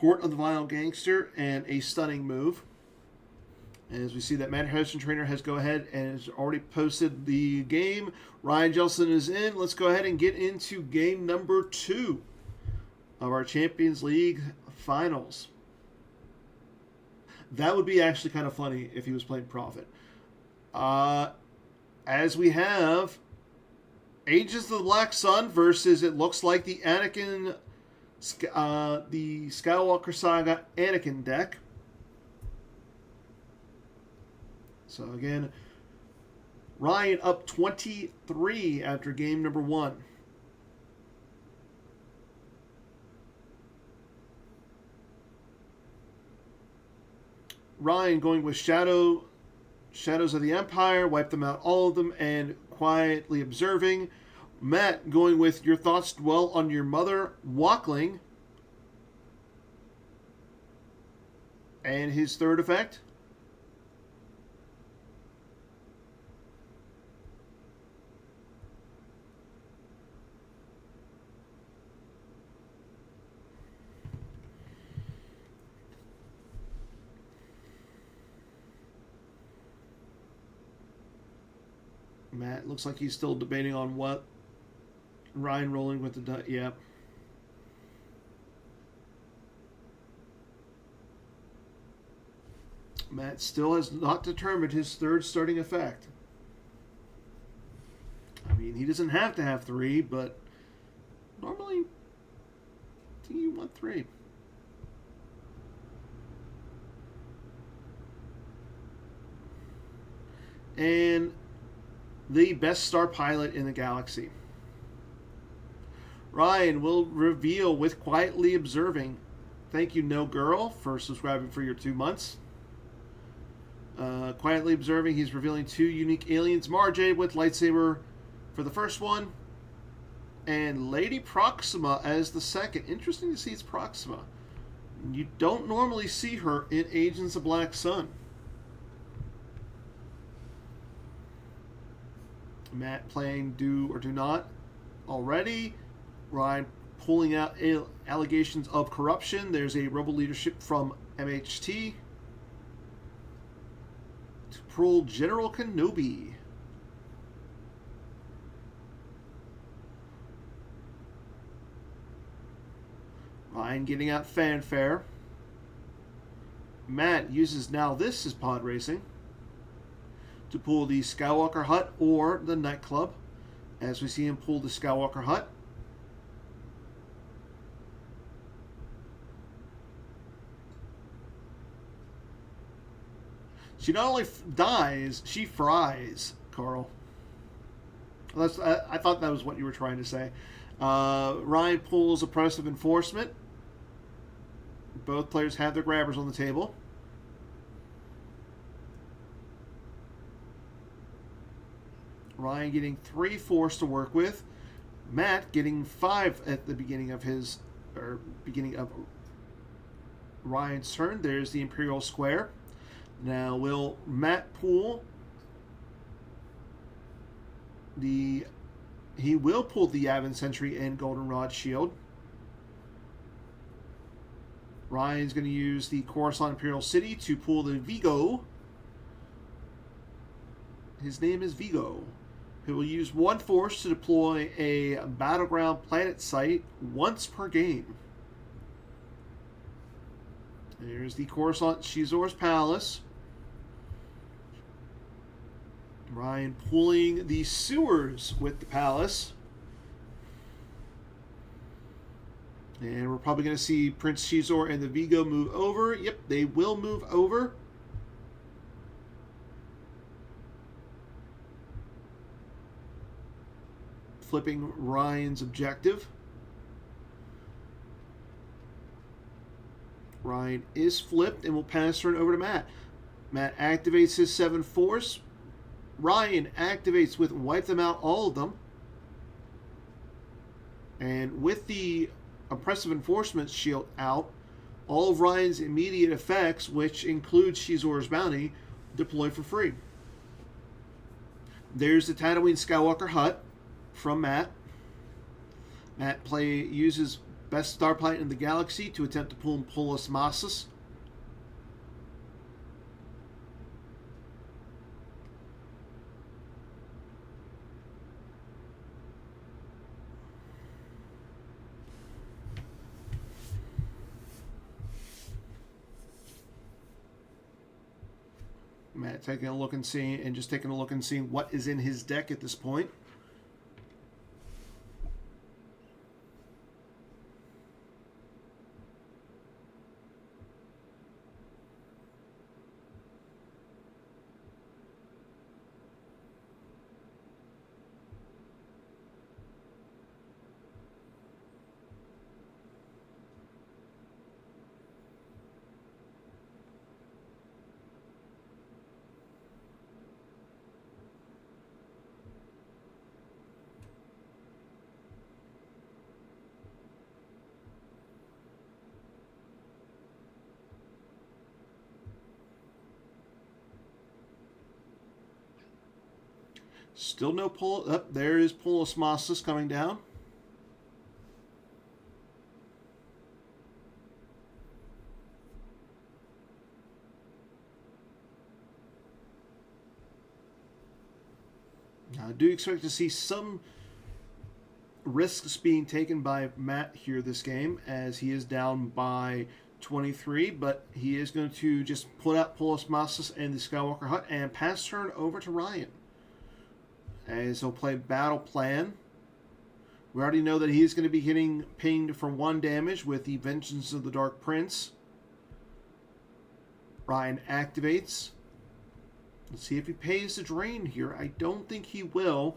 Court of the Vile Gangster, and A Stunning Move. As we see that Matt Harrison-Trainor has go ahead and has already posted the game. Ryan Jellison is in. Let's go ahead and get into game number 2 of our Champions League Finals. That would be actually kind of funny if he was playing Prophet. As we have Agents of the Black Sun versus, it looks like the Anakin, the Skywalker Saga Anakin deck. So again, Ryan up 23 after game number 1. Ryan going with Shadows of the Empire, wipe them out, all of them, and quietly observing. Matt going with Your Thoughts Dwell on Your Mother, Walkling. And his third effect. Matt looks like he's still debating on what. Ryan rolling with the yep. Matt still has not determined his third starting effect. I mean, he doesn't have to have 3, but normally I think you want 3. And the best star pilot in the galaxy. Ryan will reveal with Quietly Observing. Thank you, No Girl, for subscribing for your 2 months. Quietly Observing, he's revealing 2 unique aliens. Marjade with lightsaber for the first one. And Lady Proxima as the second. Interesting to see it's Proxima. You don't normally see her in Agents of Black Sun. Matt playing Do or Do Not already. Ryan pulling out allegations of corruption. There's a rebel leadership from MHT to pull General Kenobi. Ryan getting out Fanfare. Matt uses Now This as pod racing to pull the Skywalker Hut or the Nightclub, as we see him pull the Skywalker Hut. She not only dies, she fries, Carl. I thought that was what you were trying to say. Ryan pulls Oppressive Enforcement. Both players have their grabbers on the table. Ryan getting 3 force to work with. Matt getting 5 at the beginning of Ryan's turn. There's the Imperial Square. Now will Matt pull he will pull the Yavin Sentry and Goldenrod Shield. Ryan's going to use the Coruscant Imperial City to pull the Vigo. His name is Vigo. who will use one force to deploy a battleground planet site once per game. There's the Coruscant Shizor's Palace. Ryan pulling the sewers with the palace. And we're probably going to see Prince Shizor and the Vigo move over. Yep, they will move over. Flipping Ryan's objective. Ryan is flipped and will pass turn over to Matt. Matt activates his 7 force. Ryan activates with wipe them out, all of them. And with the oppressive enforcement shield out, all of Ryan's immediate effects, which includes Shizor's bounty, deploy for free. There's the Tatooine Skywalker hut from Matt. Matt uses best star planet in the galaxy to attempt to pull Polis Massus. Matt taking a look and seeing what is in his deck at this point. Still no pull. There is Polis Massus coming down. Now, I do expect to see some risks being taken by Matt here this game, as he is down by 23, but he is going to just put out Polis Massus and the Skywalker hut and pass turn over to Ryan, as he'll play Battle Plan. We already know that he's going to be getting pinged for 1 damage with the Vengeance of the Dark Prince. Ryan activates. Let's see if he pays the drain here. I don't think he will,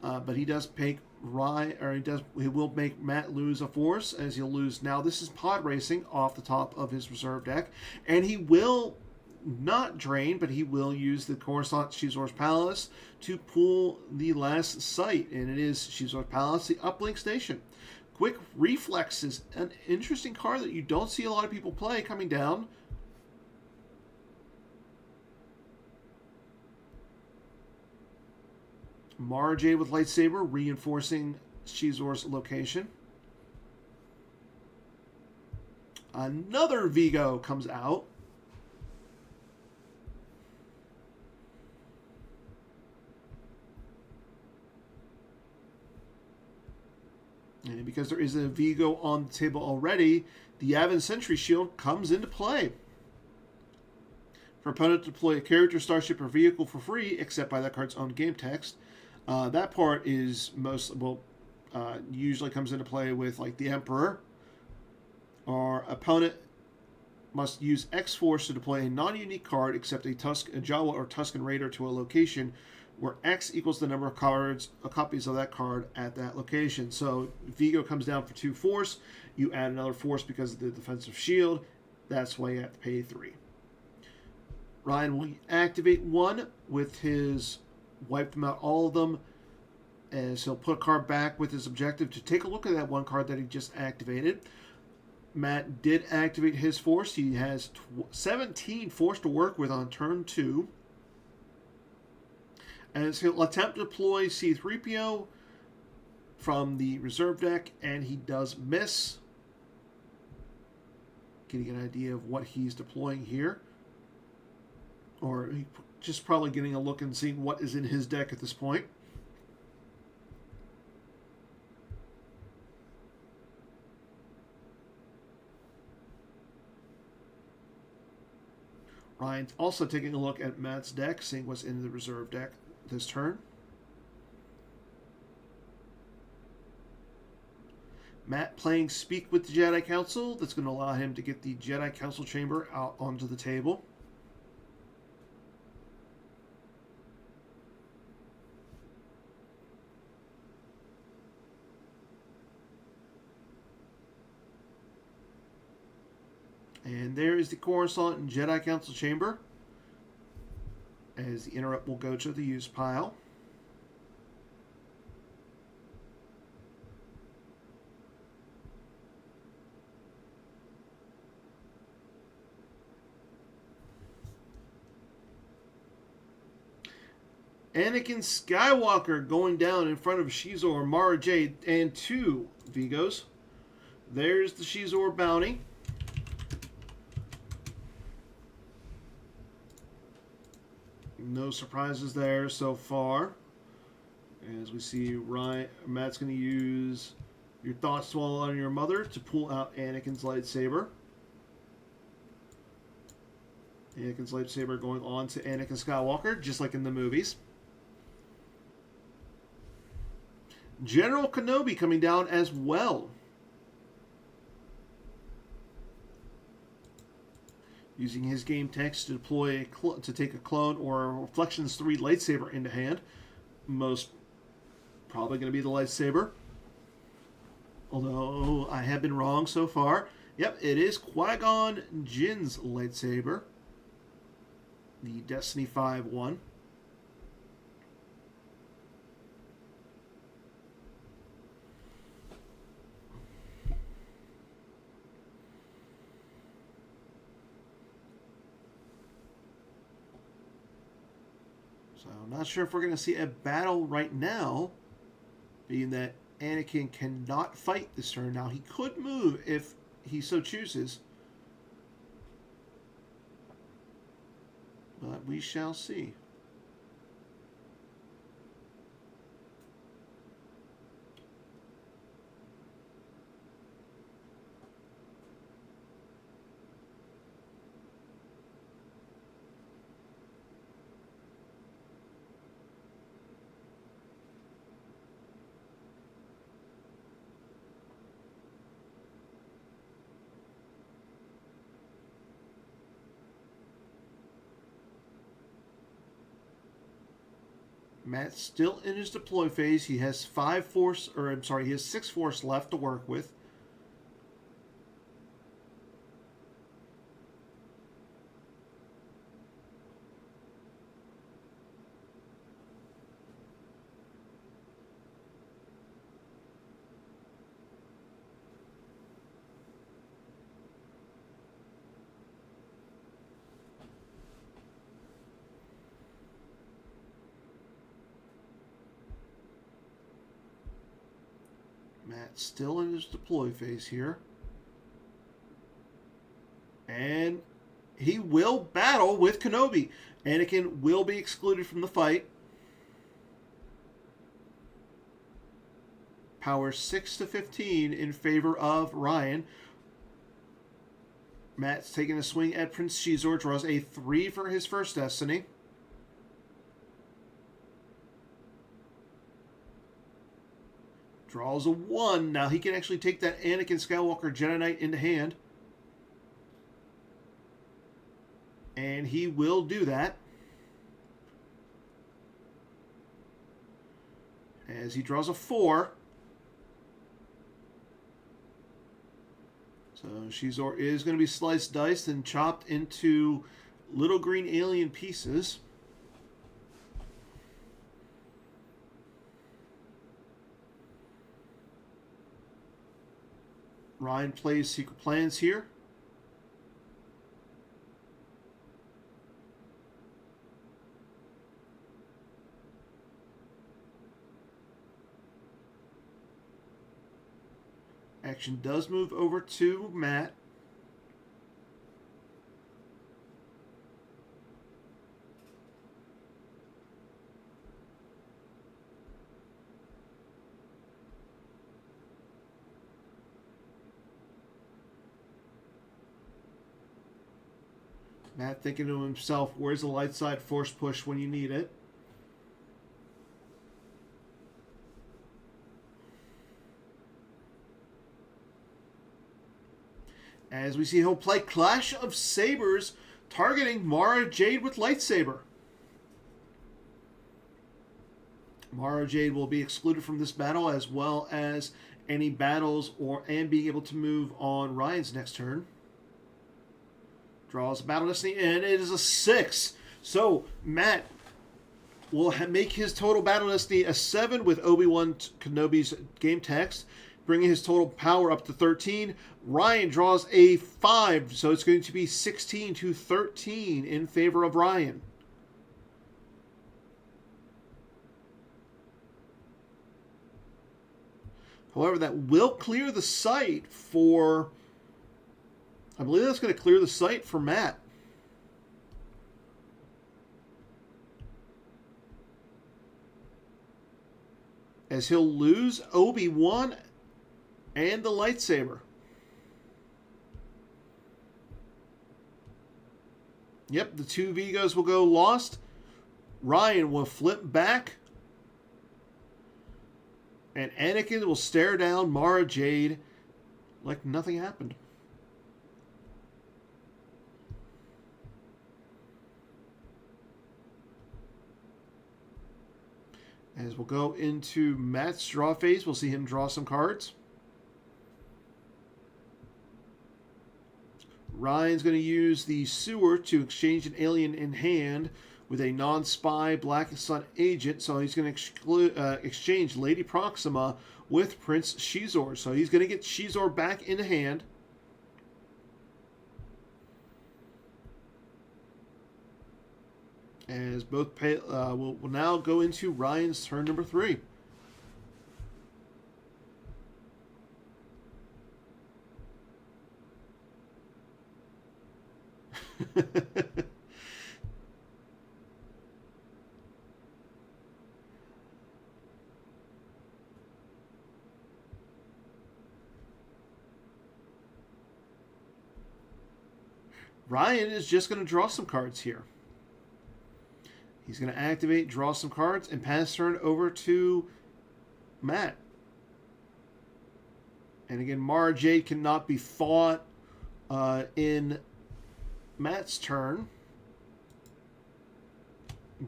but he does make he will make Matt lose a force, as he'll lose. Now this is pod racing off the top of his reserve deck, and he will not drain, but he will use the Coruscant Shizor's Palace to pull the last site, and it is Shizor's Palace, the uplink station. Quick Reflex is an interesting card that you don't see a lot of people play coming down. Mara Jade with lightsaber reinforcing Shizor's location. Another Vigo comes out. And because there is a Vigo on the table already, the Yavin Sentry Shield comes into play. For opponent to deploy a character, starship, or vehicle for free, except by that card's own game text. That part is usually comes into play with like the Emperor. Our opponent must use X-Force to deploy a non-unique card except a Jawa or Tusken Raider to a location where X equals the number of copies of that card at that location. So Vigo comes down for 2 force. You add another force because of the defensive shield. That's why you have to pay 3. Ryan will activate 1 with his wipe them out, all of them, as he'll put a card back with his objective to take a look at that 1 card that he just activated. Matt did activate his force. He has 17 force to work with on turn 2. As he'll attempt to deploy C-3PO from the reserve deck, and he does miss. Getting an idea of what he's deploying here. Or just probably getting a look and seeing what is in his deck at this point. Ryan's also taking a look at Matt's deck, seeing what's in the reserve deck this turn. Matt playing Speak with the Jedi Council. That's going to allow him to get the Jedi Council chamber out onto the table. And there is the Coruscant Jedi Council chamber, as the interrupt will go to the use pile. Anakin Skywalker going down in front of Shizor, Mara Jade, and 2 Vigos. There's the Shizor bounty. No surprises there so far. As we see, Matt's going to use your thoughts dwell on your mother to pull out Anakin's lightsaber. Anakin's lightsaber going on to Anakin Skywalker, just like in the movies. General Kenobi coming down as well. Using his game text to deploy to take a clone or Reflections 3 lightsaber into hand. Most probably going to be the lightsaber. Although I have been wrong so far. Yep, it is Qui-Gon Jinn's lightsaber. The Destiny 5 one. So I'm not sure if we're going to see a battle right now, being that Anakin cannot fight this turn. Now, he could move if he so chooses, but we shall see. Matt's still in his deploy phase. He has 6 force left to work with. Matt's still in his deploy phase here. And he will battle with Kenobi. Anakin will be excluded from the fight. Power 6 to 15 in favor of Ryan. Matt's taking a swing at Prince Shizor. Draws a 3 for his first Destiny. Draws a 1. Now he can actually take that Anakin Skywalker Jedi Knight into hand. And he will do that. As he draws a 4. So Shizor is going to be sliced, diced, and chopped into little green alien pieces. Ryan plays Secret Plans here. Action does move over to Matt. Matt thinking to himself, where's the light side force push when you need it? As we see, he'll play Clash of Sabers, targeting Mara Jade with lightsaber. Mara Jade will be excluded from this battle, as well as any battles and being able to move on Ryan's next turn. Draws Battle Destiny, and it is a 6. So Matt will make his total Battle Destiny a 7 with Obi-Wan Kenobi's game text, bringing his total power up to 13. Ryan draws a 5, so it's going to be 16 to 13 in favor of Ryan. However, that will clear the site for... I believe that's going to clear the site for Matt. As he'll lose Obi-Wan and the lightsaber. Yep, the 2 Vigos will go lost. Ryan will flip back. And Anakin will stare down Mara Jade like nothing happened. As we'll go into Matt's draw phase, we'll see him draw some cards. Ryan's going to use the sewer to exchange an alien in hand with a non-spy Black Sun agent. So he's going to exchange Lady Proxima with Prince Shizor. So he's going to get Shizor back in hand. As both will now go into Ryan's turn number 3. Ryan is just going to draw some cards here. He's going to activate, draw some cards, and pass turn over to Matt. And again, Mara Jade cannot be fought in Matt's turn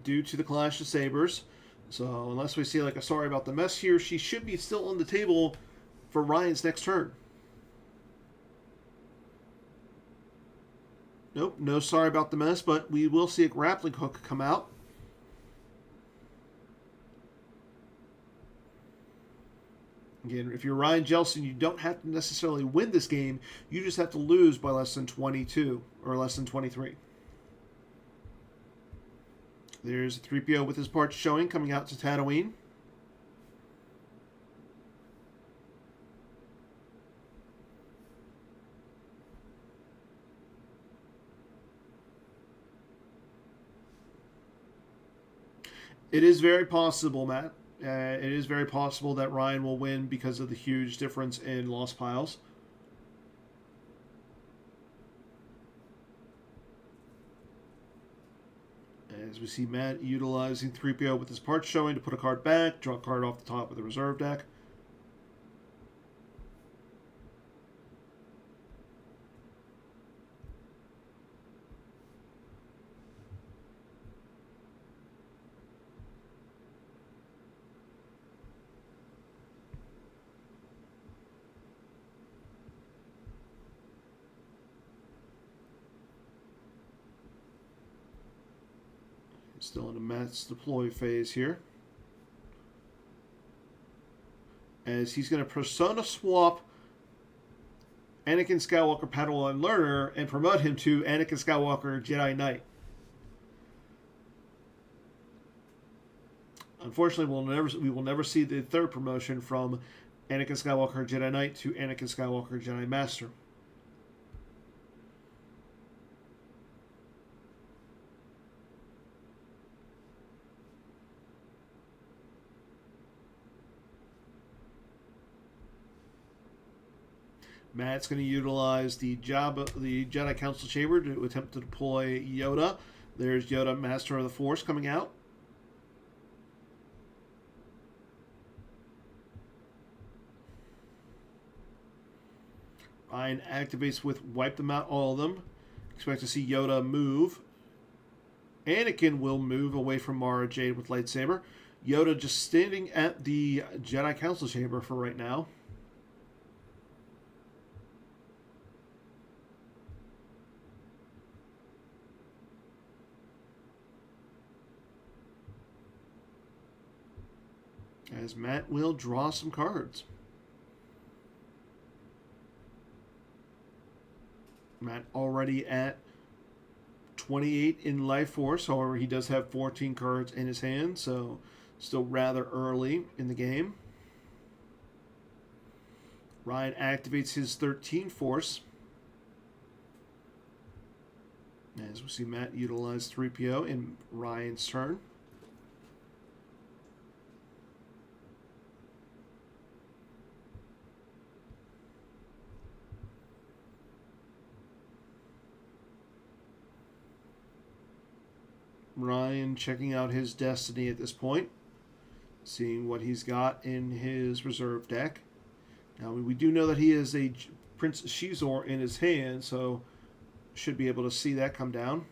due to the Clash of Sabers. So unless we see like a sorry about the mess here, she should be still on the table for Ryan's next turn. Nope, no sorry about the mess, but we will see a grappling hook come out. Again, if you're Ryan Jellison, you don't have to necessarily win this game. You just have to lose by less than 22 or less than 23. There's 3PO with his parts showing, coming out to Tatooine. It is very possible, Matt. It is very possible that Ryan will win because of the huge difference in loss piles. As we see Matt utilizing 3PO with his parts showing to put a card back, draw a card off the top of the reserve deck. Still in the Matt's deploy phase here. As he's going to persona swap Anakin Skywalker Padawan Learner and promote him to Anakin Skywalker Jedi Knight. Unfortunately, we will never see the third promotion from Anakin Skywalker Jedi Knight to Anakin Skywalker Jedi Master. Matt's going to utilize the Jedi Council Chamber to attempt to deploy Yoda. There's Yoda, Master of the Force, coming out. Ryan activates with Wipe Them Out, all of them. Expect to see Yoda move. Anakin will move away from Mara Jade with lightsaber. Yoda just standing at the Jedi Council Chamber for right now. As Matt will draw some cards. Matt already at 28 in Life Force. However, he does have 14 cards in his hand, so still rather early in the game. Ryan activates his 13 Force. As we see Matt utilize 3PO in Ryan's turn. Ryan checking out his destiny at this point, seeing what he's got in his reserve deck. Now, we do know that he has a Prince Shizor in his hand, so should be able to see that come down.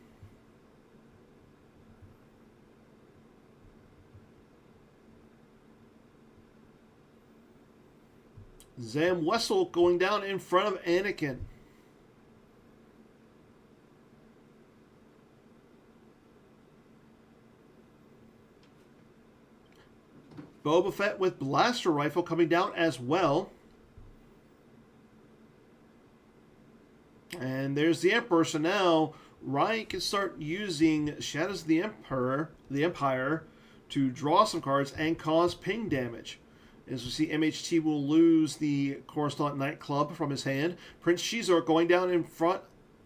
Zam Wessel going down in front of Anakin. Boba Fett with blaster rifle coming down as well. And there's the Emperor. So now Ryan can start using Shadows of the Empire to draw some cards and cause ping damage. As we see, MHT will lose the Coruscant Nightclub from his hand. Prince Shizor going down in front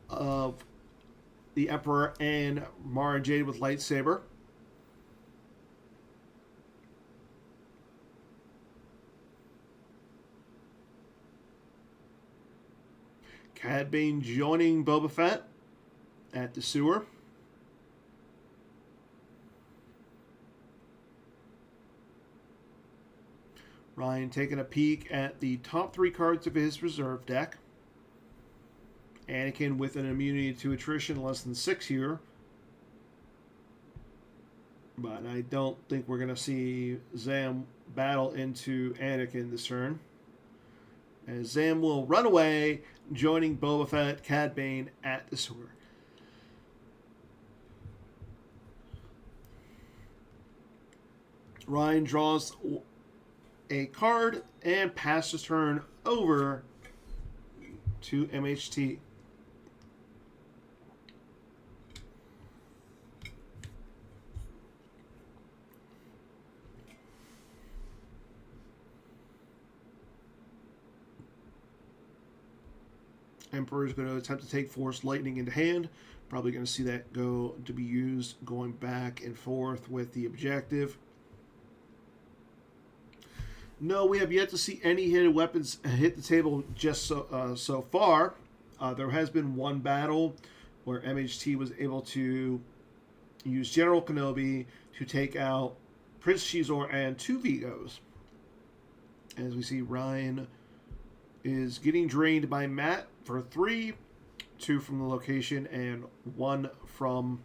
of the Emperor and Mara Jade with lightsaber. Cad Bane joining Boba Fett at the sewer. Ryan taking a peek at the top 3 cards of his reserve deck. Anakin with an immunity to attrition less than 6 here. But I don't think we're going to see Zam battle into Anakin this turn. As Zam will run away, joining Boba Fett, Cad Bane at the sewer. Ryan draws a card and passes turn over to MHT. Emperor is going to attempt to take Force Lightning into hand. Probably going to see that go to be used going back and forth with the objective. No, we have yet to see any hidden weapons hit the table just so far. There has been one battle where MHT was able to use General Kenobi to take out Prince Shizor and 2 Vigos. As we see, Ryan is getting drained by Matt for 3, 2 from the location and 1 from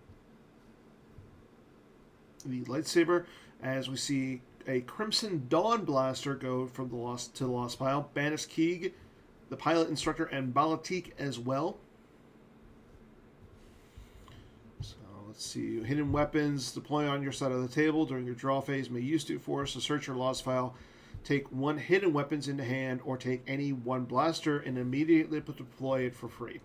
the lightsaber. As we see a Crimson Dawn Blaster go from the lost to the lost pile. Banis Keeg, the pilot instructor, and Balatik as well. So let's see. Hidden weapons deploy on your side of the table during your draw phase may use to force to search your lost file. Take 1 hidden weapons into hand or take any 1 blaster and immediately deploy it for free.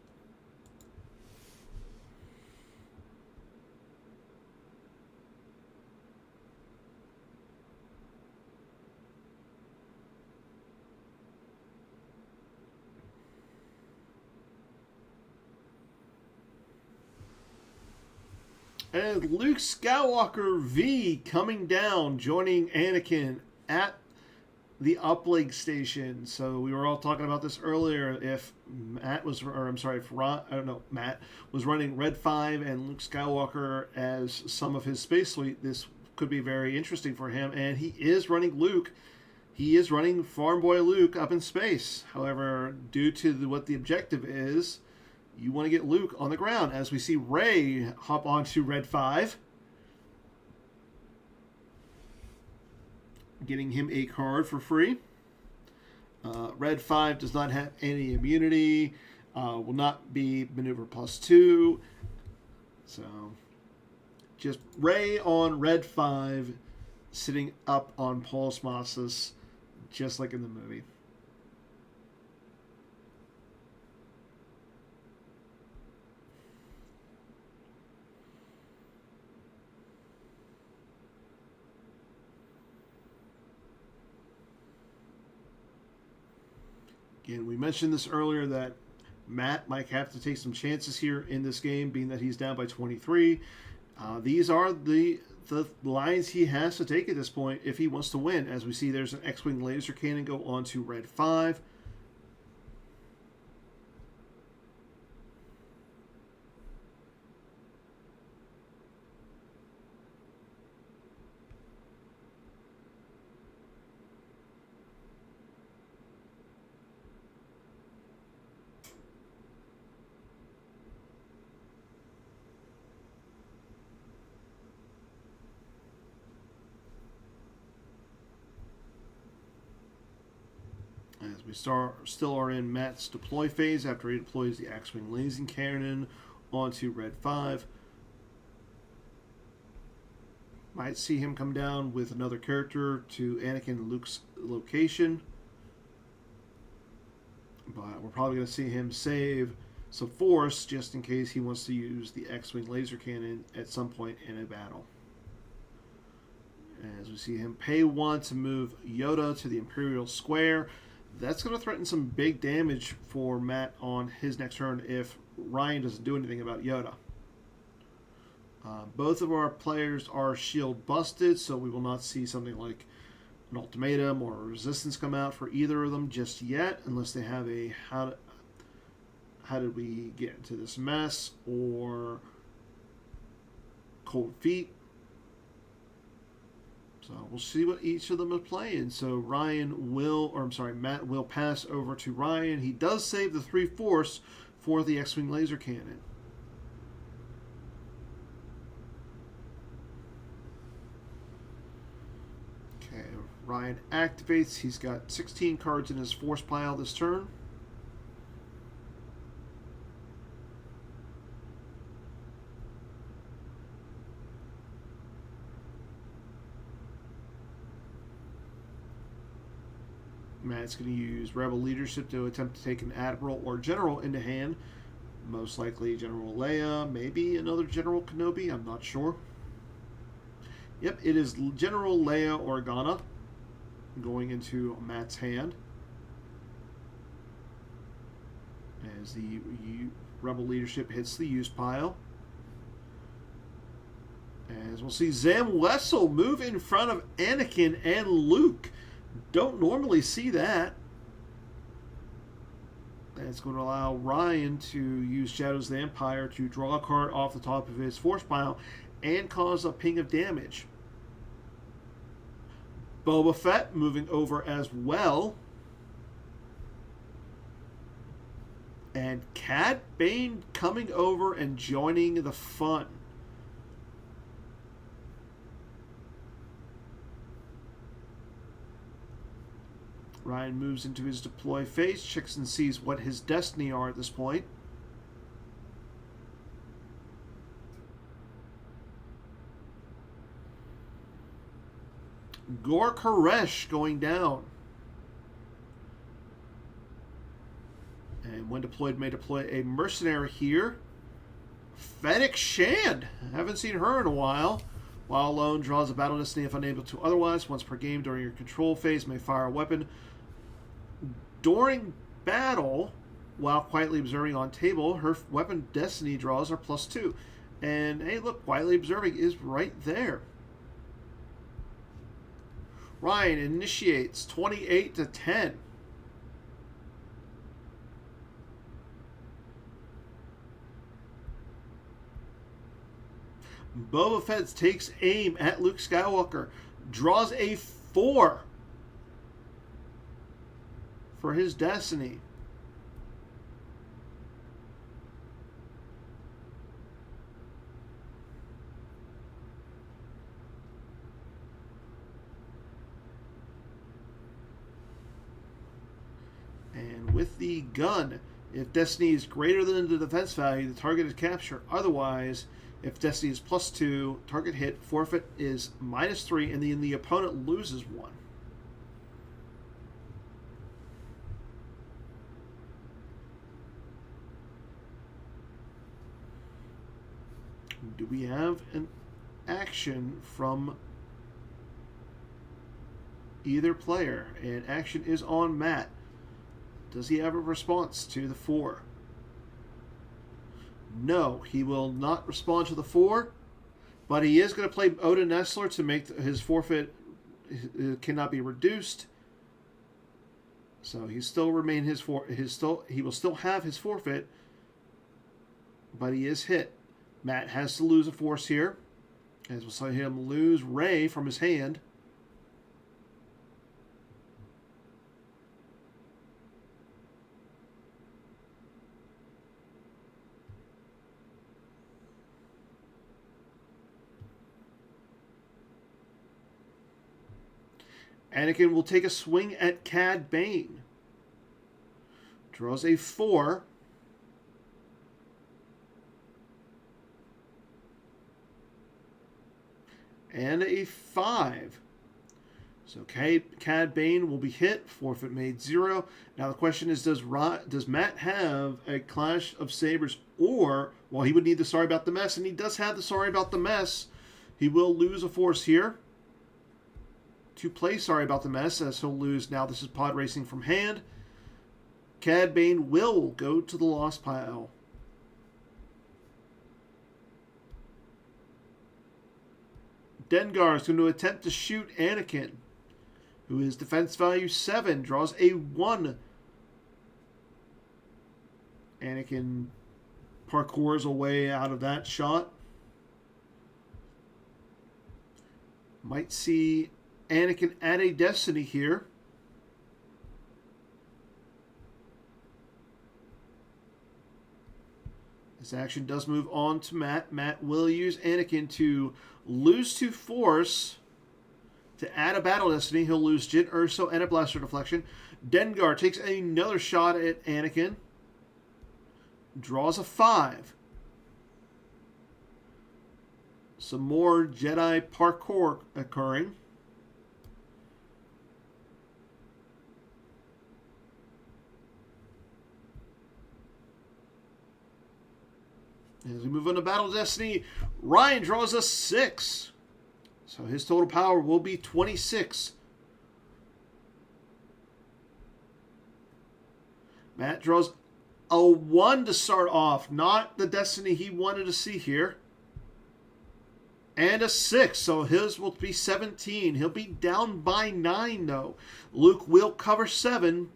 And Luke Skywalker V coming down, joining Anakin at the uplink station. So we were all talking about this earlier. If Matt was, or I'm sorry, if Ron, I don't know, Matt was running Red 5 and Luke Skywalker as some of his space suite, this could be very interesting for him. And he is running Luke. He is running Farm Boy Luke up in space. However, due to what the objective is, you want to get Luke on the ground. As we see Rey hop onto Red 5. Getting him a card for free. Red 5 does not have any immunity. Will not be maneuver +2. So, just Rey on Red 5, sitting up on Pulse Mossus, just like in the movie. Again, we mentioned this earlier that Matt might have to take some chances here in this game, being that he's down by 23. These are the lines he has to take at this point if he wants to win. As we see, there's an X-Wing laser cannon go on to Red 5. As we still are in Matt's deploy phase after he deploys the X-Wing laser cannon onto Red 5. Might see him come down with another character to Anakin and Luke's location. But we're probably going to see him save some force just in case he wants to use the X-Wing laser cannon at some point in a battle. As we see him pay 1 to move Yoda to the Imperial Square. That's going to threaten some big damage for Matt on his next turn if Ryan doesn't do anything about Yoda. Both of our players are shield busted, so we will not see something like an ultimatum or a resistance come out for either of them just yet, unless they have a how did we get into this mess or cold feet. So we'll see what each of them are playing. So Matt will pass over to Ryan. He does save the 3 force for the X-Wing laser cannon. Okay, Ryan activates. He's got 16 cards in his force pile this turn. Matt's going to use Rebel Leadership to attempt to take an Admiral or General into hand. Most likely General Leia, maybe another General Kenobi, I'm not sure. Yep, it is General Leia Organa going into Matt's hand. As the Rebel Leadership hits the use pile. As we'll see Zam Wessel move in front of Anakin and Luke. Don't normally see that. That's going to allow Ryan to use Shadows of the Empire to draw a card off the top of his force pile and cause a ping of damage. Boba Fett moving over as well. And Cad Bane coming over and joining the fun. Ryan moves into his deploy phase, checks and sees what his destiny are at this point. Gor Koresh going down. And when deployed, may deploy a mercenary here. Fennec Shand. Haven't seen her in a while. While alone, draws a battle destiny if unable to otherwise. Once per game during your control phase, may fire a weapon. During battle, while quietly observing on table, her weapon destiny draws are +2. And hey, look, quietly observing is right there. Ryan initiates 28-10. Boba Fett takes aim at Luke Skywalker. Draws a 4 for his destiny. And with the gun, if destiny is greater than the defense value, the target is captured. Otherwise, if destiny is +2, target hit, forfeit is -3, and then the opponent loses 1. Do we have an action from either player? And action is on Matt. Does he have a response to the 4? No, he will not respond to the 4, but he is going to play Oda Nestler to make his forfeit cannot be reduced. So he still remain he will still have his forfeit, but he is hit. Matt has to lose a force here, as we'll see him lose Rey from his hand. Anakin will take a swing at Cad Bane. Draws a 4. And a 5. So Cad Bane will be hit. Forfeit made 0. Now the question is, does Matt have a Clash of Sabers? Or, well, he would need the Sorry About the Mess, and he does have the Sorry About the Mess. He will lose a force here to play Sorry About the Mess, as he'll lose. Now this is pod racing from hand. Cad Bane will go to the lost pile. Dengar is going to attempt to shoot Anakin, who is defense value 7, draws a 1. Anakin parkours away out of that shot. Might see Anakin add a destiny here. This action does move on to Matt. Matt will use Anakin to lose 2 force to add a battle destiny. He'll lose Jyn Erso and a blaster deflection. Dengar takes another shot at Anakin. Draws a 5. Some more Jedi parkour occurring. As we move on to Battle Destiny, Ryan draws a 6. So his total power will be 26. Matt draws a 1 to start off. Not the destiny he wanted to see here. And a 6. So his will be 17. He'll be down by 9, though. Luke will cover 7.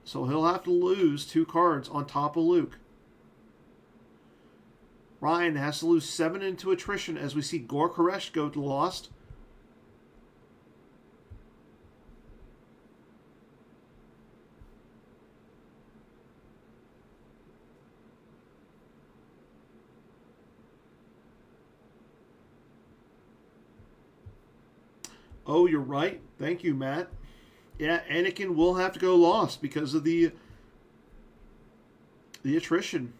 So he'll have to lose 2 cards on top of Luke. Ryan has to lose 7 into attrition as we see Gor Koresh go to lost. Oh, you're right. Thank you, Matt. Yeah, Anakin will have to go lost because of the attrition.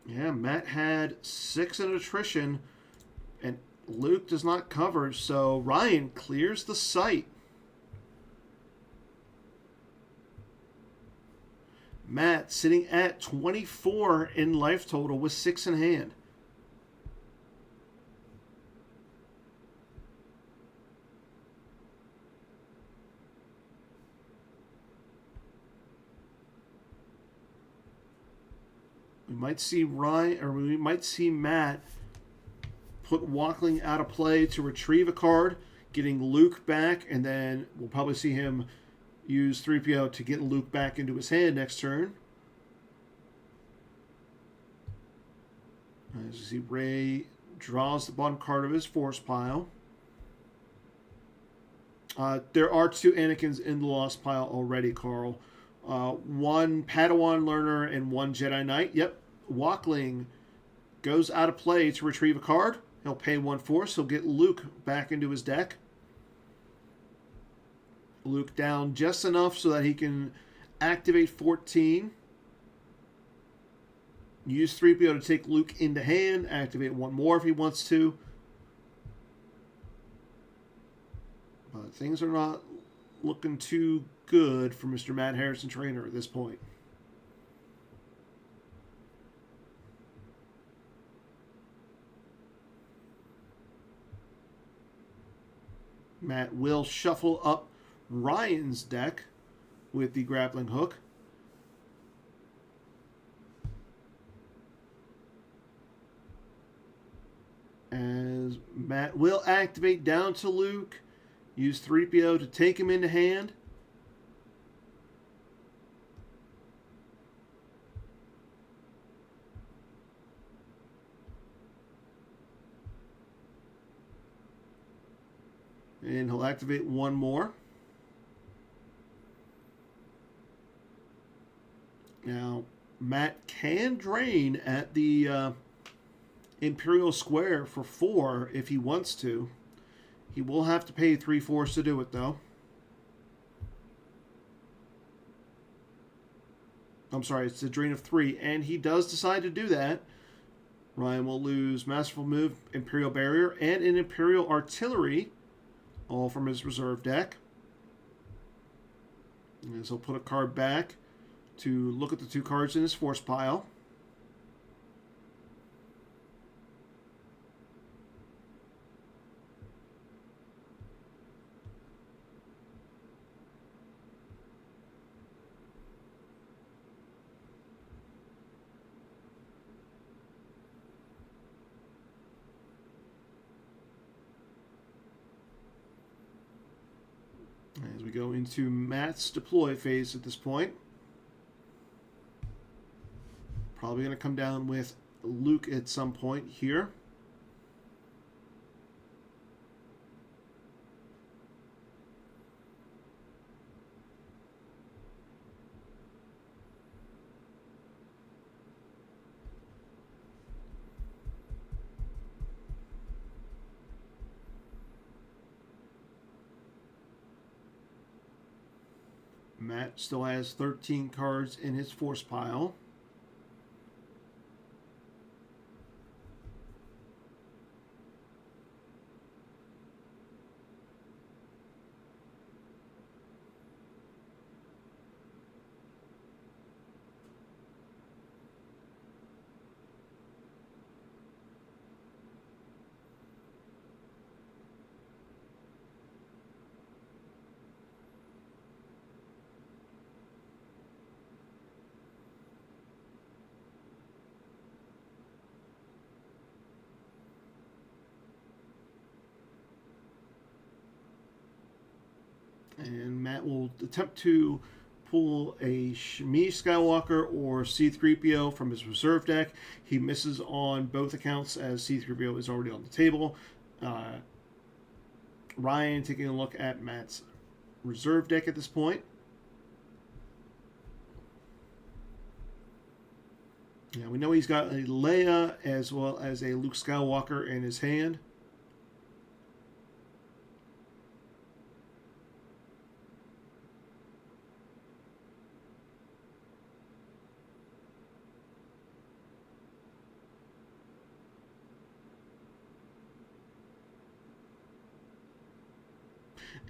Yeah, Matt had 6 in attrition, and Luke does not cover, so Ryan clears the site. Matt sitting at 24 in life total with 6 in hand. We might see Ryan, or we might see Matt put Walkling out of play to retrieve a card, getting Luke back, and then we'll probably see him use 3PO to get Luke back into his hand next turn. As you see, Ray draws the bottom card of his force pile. There are 2 Anakins in the lost pile already, Carl. 1 Padawan learner and 1 Jedi Knight. Yep, Walkling goes out of play to retrieve a card. He'll pay 1 force. He'll get Luke back into his deck. Luke down just enough so that he can activate 14. Use 3PO to take Luke into hand. Activate 1 more if he wants to. But things are not looking too good for Mr. Matt Harrison-Trainor at this point. Matt will shuffle up Ryan's deck with the grappling hook. As Matt will activate down to Luke. Use 3PO to take him into hand. And he'll activate 1 more. Now, Matt can drain at the Imperial Square for 4 if he wants to. He will have to pay 3 force to do it, though. I'm sorry, it's a drain of 3, and he does decide to do that. Ryan will lose Masterful Move, Imperial Barrier, and an Imperial Artillery, all from his reserve deck. And so he'll put a card back to look at the 2 cards in his force pile. As we go into Matt's deploy phase at this point. Probably going to come down with Luke at some point here. Matt still has 13 cards in his force pile. And Matt will attempt to pull a Shmi Skywalker or C-3PO from his reserve deck. He misses on both accounts as C-3PO is already on the table. Ryan taking a look at Matt's reserve deck at this point. Yeah, we know he's got a Leia as well as a Luke Skywalker in his hand.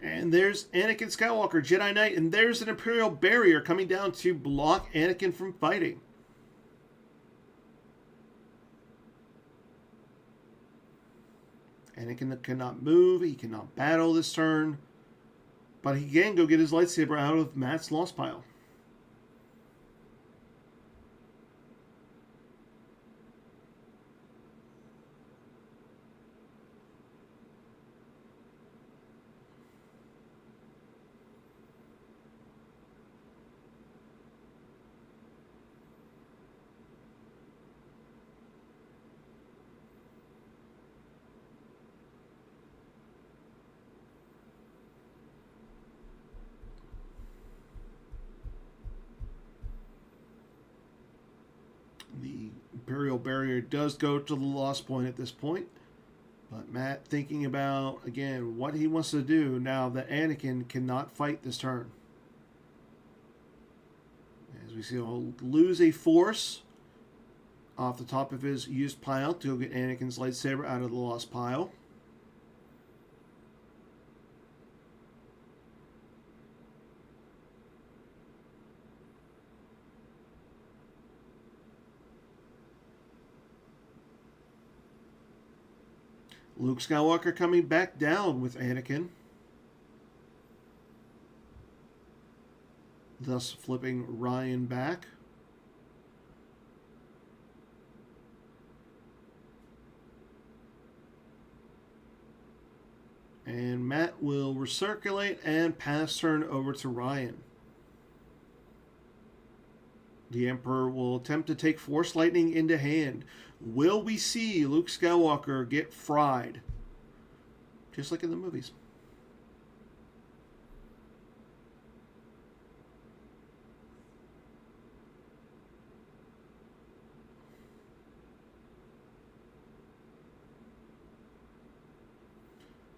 And there's Anakin Skywalker, Jedi Knight, and there's an Imperial Barrier coming down to block Anakin from fighting. Anakin cannot move, he cannot battle this turn, but he can go get his lightsaber out of Matt's lost pile. Imperial Barrier does go to the loss point at this point. But Matt thinking about, again, what he wants to do now that Anakin cannot fight this turn. As we see, he'll lose a force off the top of his used pile to go get Anakin's lightsaber out of the lost pile. Luke Skywalker coming back down with Anakin, thus flipping Ryan back. And Matt will recirculate and pass turn over to Ryan. The Emperor will attempt to take Force Lightning into hand. Will we see Luke Skywalker get fried? Just like in the movies.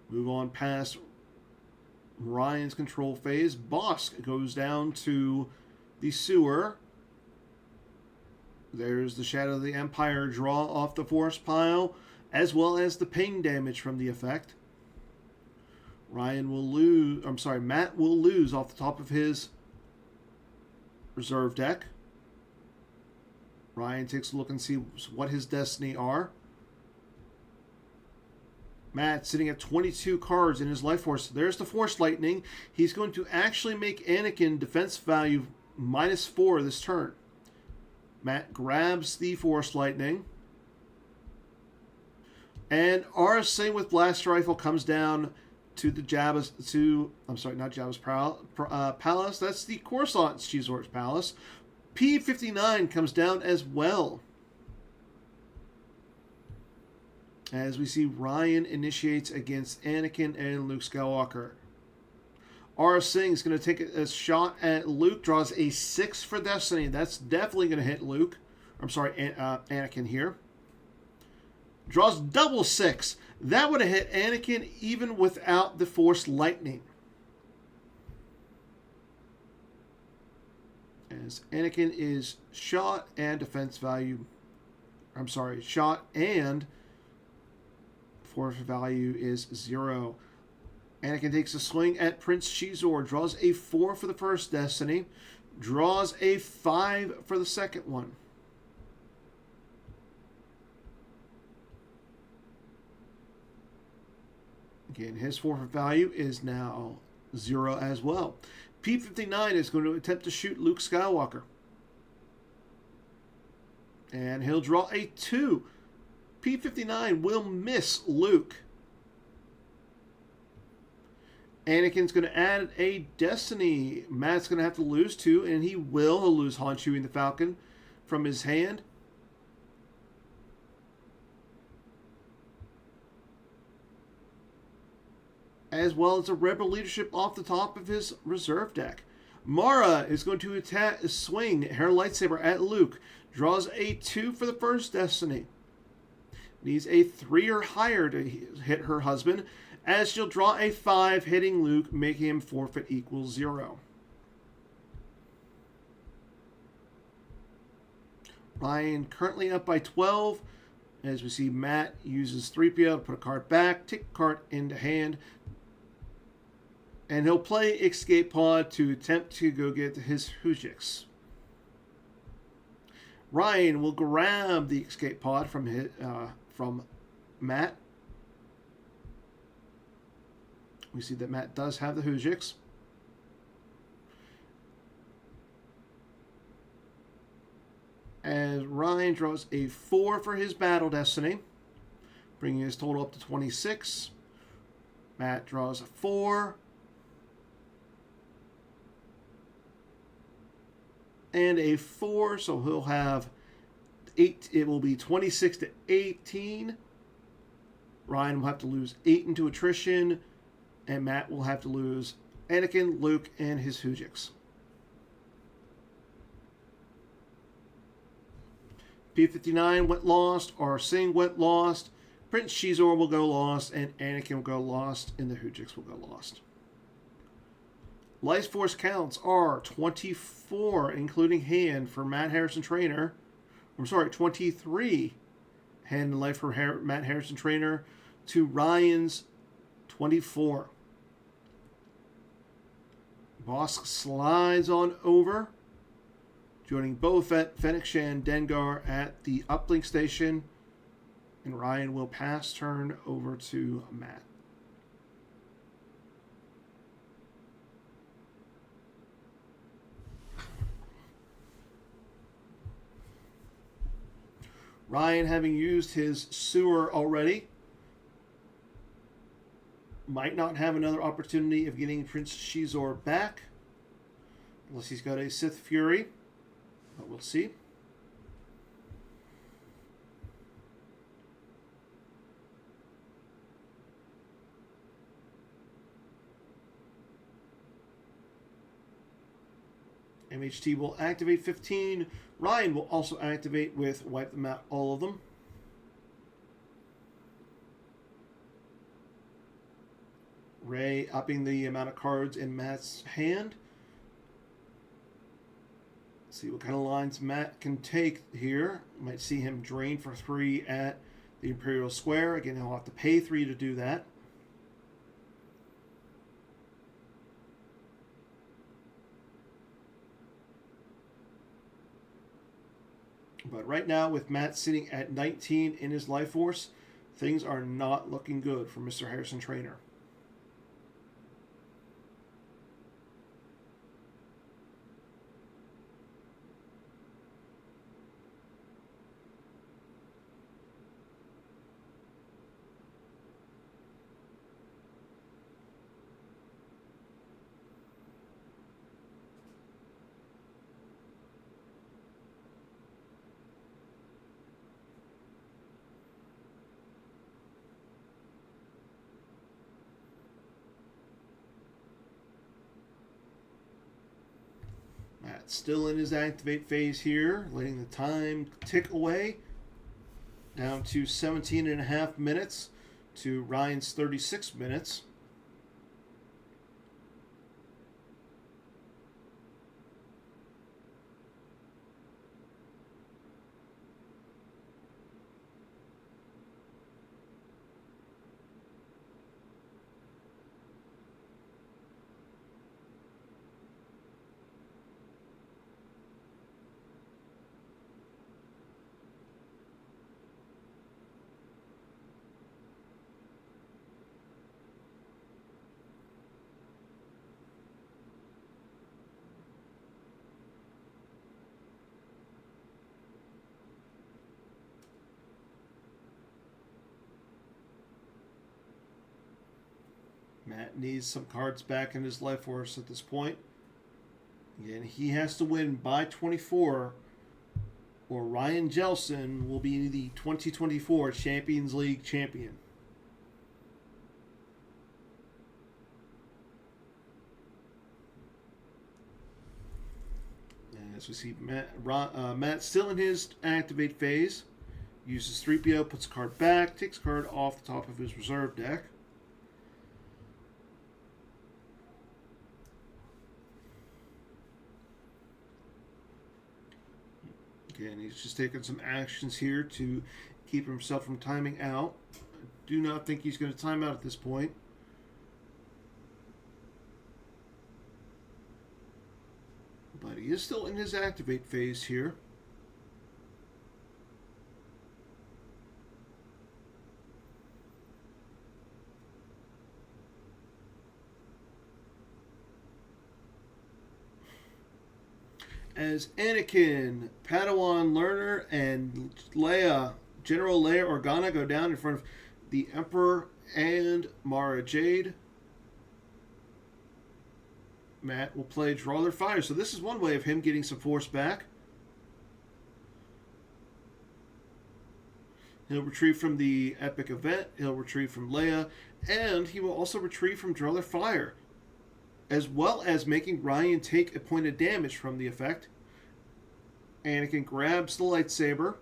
Move on past Ryan's control phase. Bosk goes down to the sewer. There's the Shadow of the Empire draw off the force pile, as well as the ping damage from the effect. Matt will lose off the top of his reserve deck. Ryan takes a look and sees what his destiny are. Matt sitting at 22 cards in his life force. There's the Force Lightning. He's going to actually make Anakin defense value -4 this turn. Matt grabs the Force Lightning. And RSA with Blaster Rifle comes down to the Palace. That's the Coruscant Cheeseworks Palace. P-59 comes down as well. As we see Ryan initiates against Anakin and Luke Skywalker. R. Singh is going to take a shot at Luke, draws a 6 for Destiny. That's definitely going to hit Anakin here. Draws double 6. That would have hit Anakin even without the Force Lightning. As Anakin is shot and force value is 0. Anakin takes a swing at Prince Cheezor, draws a 4 for the first Destiny, draws a 5 for the second one. Again, his forfeit value is now 0 as well. P-59 is going to attempt to shoot Luke Skywalker. And he'll draw a 2. P-59 will miss Luke. Anakin's going to add a Destiny. Matt's going to have to lose 2, and he'll lose Han Chewie the Falcon from his hand. As well as a Rebel leadership off the top of his reserve deck. Mara is going to swing her lightsaber at Luke. Draws a 2 for the first Destiny. Needs a 3 or higher to hit her husband, as she'll draw a 5, hitting Luke, making him forfeit equals 0. Ryan currently up by 12. As we see, Matt uses 3PO to put a card back, take a card into hand, and he'll play Escape Pod to attempt to go get his Hujix. Ryan will grab the Escape Pod from Matt. We see that Matt does have the Hujix. As Ryan draws a 4 for his Battle Destiny, bringing his total up to 26. Matt draws a 4. And a 4, so he'll have 8. It will be 26 to 18. Ryan will have to lose 8 into attrition, and Matt will have to lose Anakin, Luke, and his Hujix. P-59 went lost. R-Sing went lost. Prince Shizor will go lost. And Anakin will go lost. And the Hoojiks will go lost. Life Force counts are 24, including hand for Matt Harrison-Trainor. I'm sorry, 23 hand and life for Matt Harrison-Trainor to Ryan's 24. Bosk slides on over, joining Boba Fett, Fennec Shan, Dengar at the uplink station, and Ryan will pass turn over to Matt. Ryan, having used his sewer already, might not have another opportunity of getting Prince Shizor back, unless he's got a Sith Fury, but we'll see. MHT will activate 15. Ryan will also activate with wipe them out, all of them. Ray upping the amount of cards in Matt's hand. See what kind of lines Matt can take here. Might see him drain for 3 at the Imperial Square. Again, he'll have to pay 3 to do that. But right now, with Matt sitting at 19 in his life force, things are not looking good for Mr. Harrison-Trainor. Matt still in his activate phase here, letting the time tick away. Down to 17 and a half minutes to Ryan's 36 minutes. Matt needs some cards back in his life force at this point. Again, he has to win by 24, or Ryan Jellison will be the 2024 Champions League champion. And as we see, Matt still in his activate phase. Uses 3PO, puts a card back, takes a card off the top of his reserve deck. Again, he's just taking some actions here to keep himself from timing out. I do not think he's going to time out at this point. But he is still in his activate phase here. As Anakin, Padawan learner, and General Leia Organa go down in front of the Emperor and Mara Jade, Matt will play Draw Their Fire. So this is one way of him getting some force back. He'll retrieve from the epic event, he'll retrieve from Leia, and he will also retrieve from Draw Their Fire, as well as making Ryan take a point of damage from the effect. Anakin grabs the lightsaber,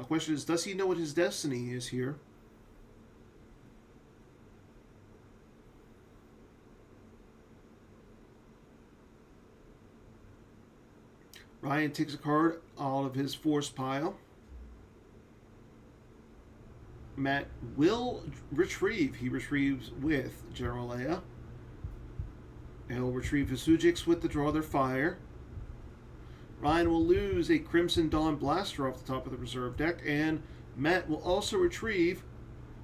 question is, does he know what his destiny is here? Ryan takes a card out of his force pile. Matt will retrieve. He retrieves with General Leia. And he'll retrieve his Sujix with the Draw Their Fire. Ryan will lose a Crimson Dawn Blaster off the top of the reserve deck. And Matt will also retrieve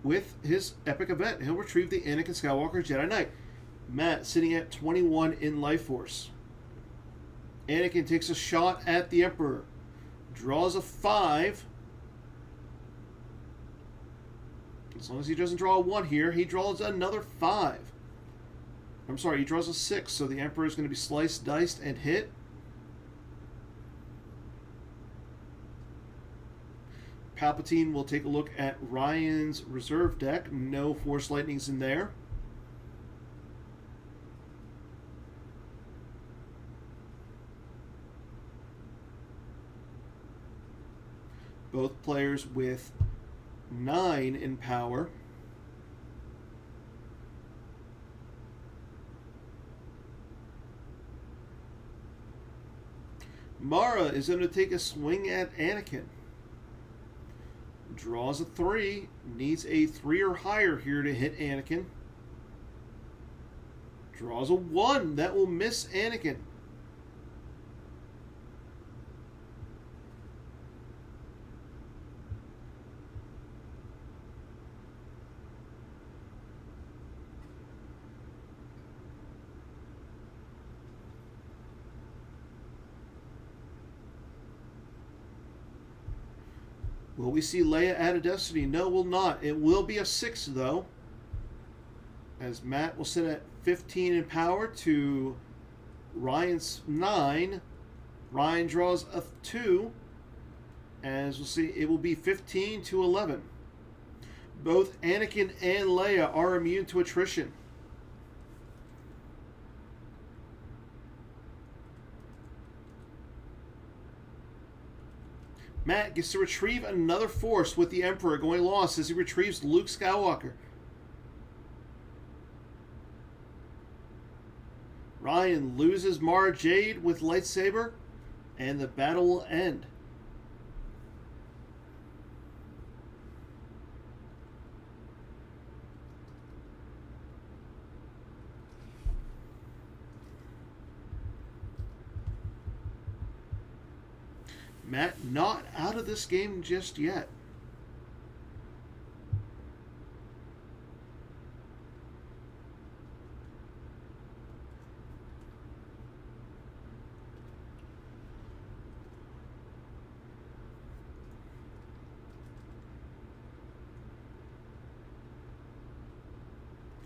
with his Epic Event. He'll retrieve the Anakin Skywalker Jedi Knight. Matt sitting at 21 in Life Force. Anakin takes a shot at the Emperor. Draws a 5. As long as he doesn't draw a 1 here, he draws another 5. I'm sorry, he draws a 6, so the Emperor is going to be sliced, diced, and hit. Palpatine will take a look at Ryan's reserve deck. No Force Lightnings in there. Both players with 9 in power. Mara is going to take a swing at Anakin. Draws a 3. Needs a 3 or higher here to hit Anakin. Draws a 1. That will miss Anakin. Will we see Leia add a destiny? No, we'll not. It will be a 6, though. As Matt will sit at 15 in power to Ryan's 9. Ryan draws a 2. As we'll see, it will be 15 to 11. Both Anakin and Leia are immune to attrition. Matt gets to retrieve another Force with the Emperor going lost as he retrieves Luke Skywalker. Ryan loses Mara Jade with lightsaber, and the battle will end. Matt not out of this game just yet.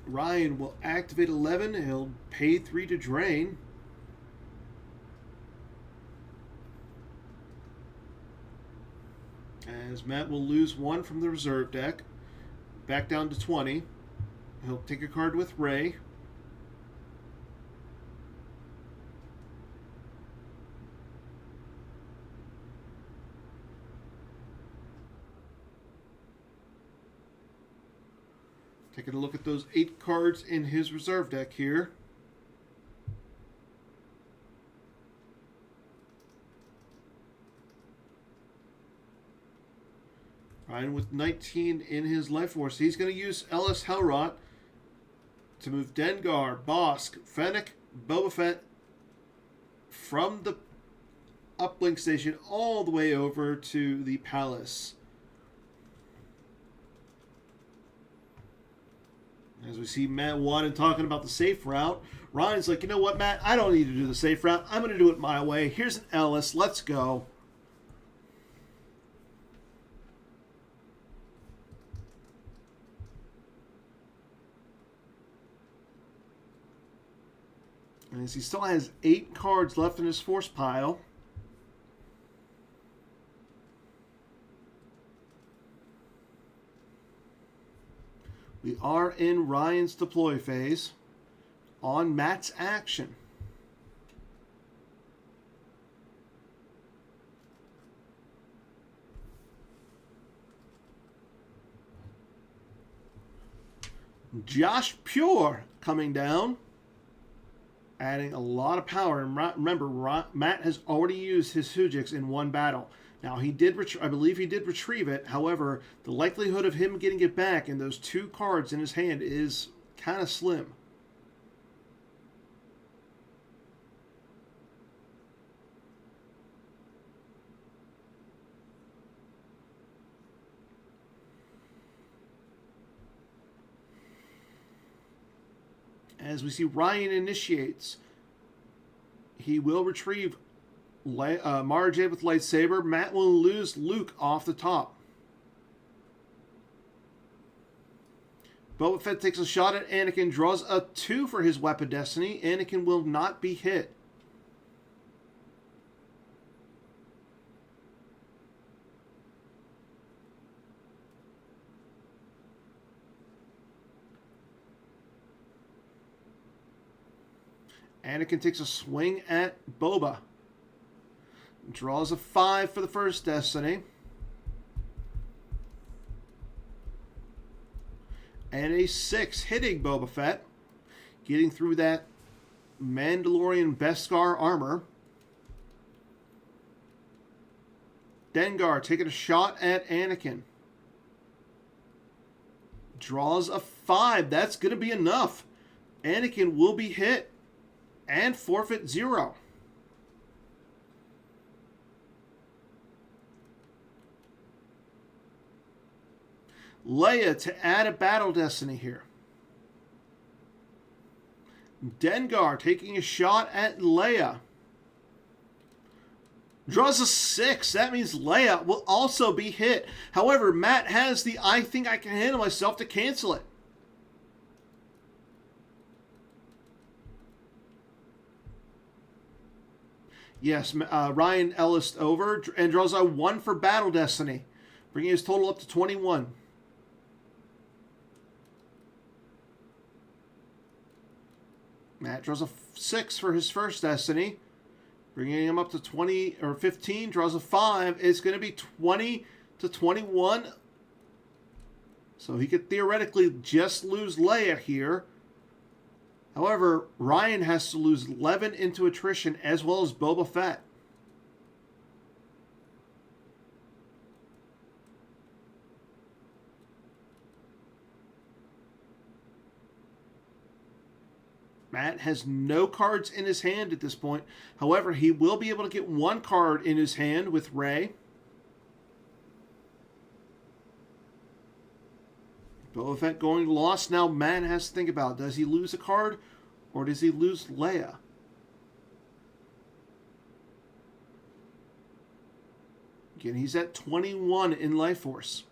Ryan will activate 11. He'll pay 3 to drain. As Matt will lose 1 from the reserve deck. Back down to 20. He'll take a card with Rey. Taking a look at those 8 cards in his reserve deck here. Ryan with 19 in his Life Force. He's going to use Ellis Hellrot to move Dengar, Bosk, Fennec, Boba Fett from the uplink station all the way over to the palace. As we see Matt Wadden talking about the safe route, Ryan's like, you know what, Matt? I don't need to do the safe route. I'm going to do it my way. Here's an Ellis. Let's go. And as he still has 8 cards left in his force pile. We are in Ryan's deploy phase on Matt's action. Josh Pure coming down, adding a lot of power. And remember, Matt has already used his Hujix in one battle. Now, he did, I believe he did retrieve it. However, the likelihood of him getting it back in those 2 cards in his hand is kind of slim. As we see Ryan initiates, he will retrieve Mara Jade with lightsaber. Matt will lose Luke off the top. Boba Fett takes a shot at Anakin, draws a 2 for his weapon destiny. Anakin will not be hit. Anakin takes a swing at Boba. Draws a 5 for the first destiny. And a 6, hitting Boba Fett. Getting through that Mandalorian Beskar armor. Dengar taking a shot at Anakin. Draws a 5. That's going to be enough. Anakin will be hit and forfeit 0. Leia to add a battle destiny here. Dengar taking a shot at Leia. Draws a 6. That means Leia will also be hit. However, Matt has the I think I can handle myself to cancel it. Yes, Ryan Ellis over and draws a 1 for battle destiny, bringing his total up to 21. Matt draws a 6 for his first destiny, bringing him up to 20 or 15. Draws a 5. It's going to be 20 to 21. So he could theoretically just lose Leia here. However, Ryan has to lose 11 into attrition as well as Boba Fett. Matt has no cards in his hand at this point. However, he will be able to get 1 card in his hand with Rey. Boba Fett going lost. Now Matt has to think about, does he lose a card or does he lose Leia? Again, he's at 21 in Life Force.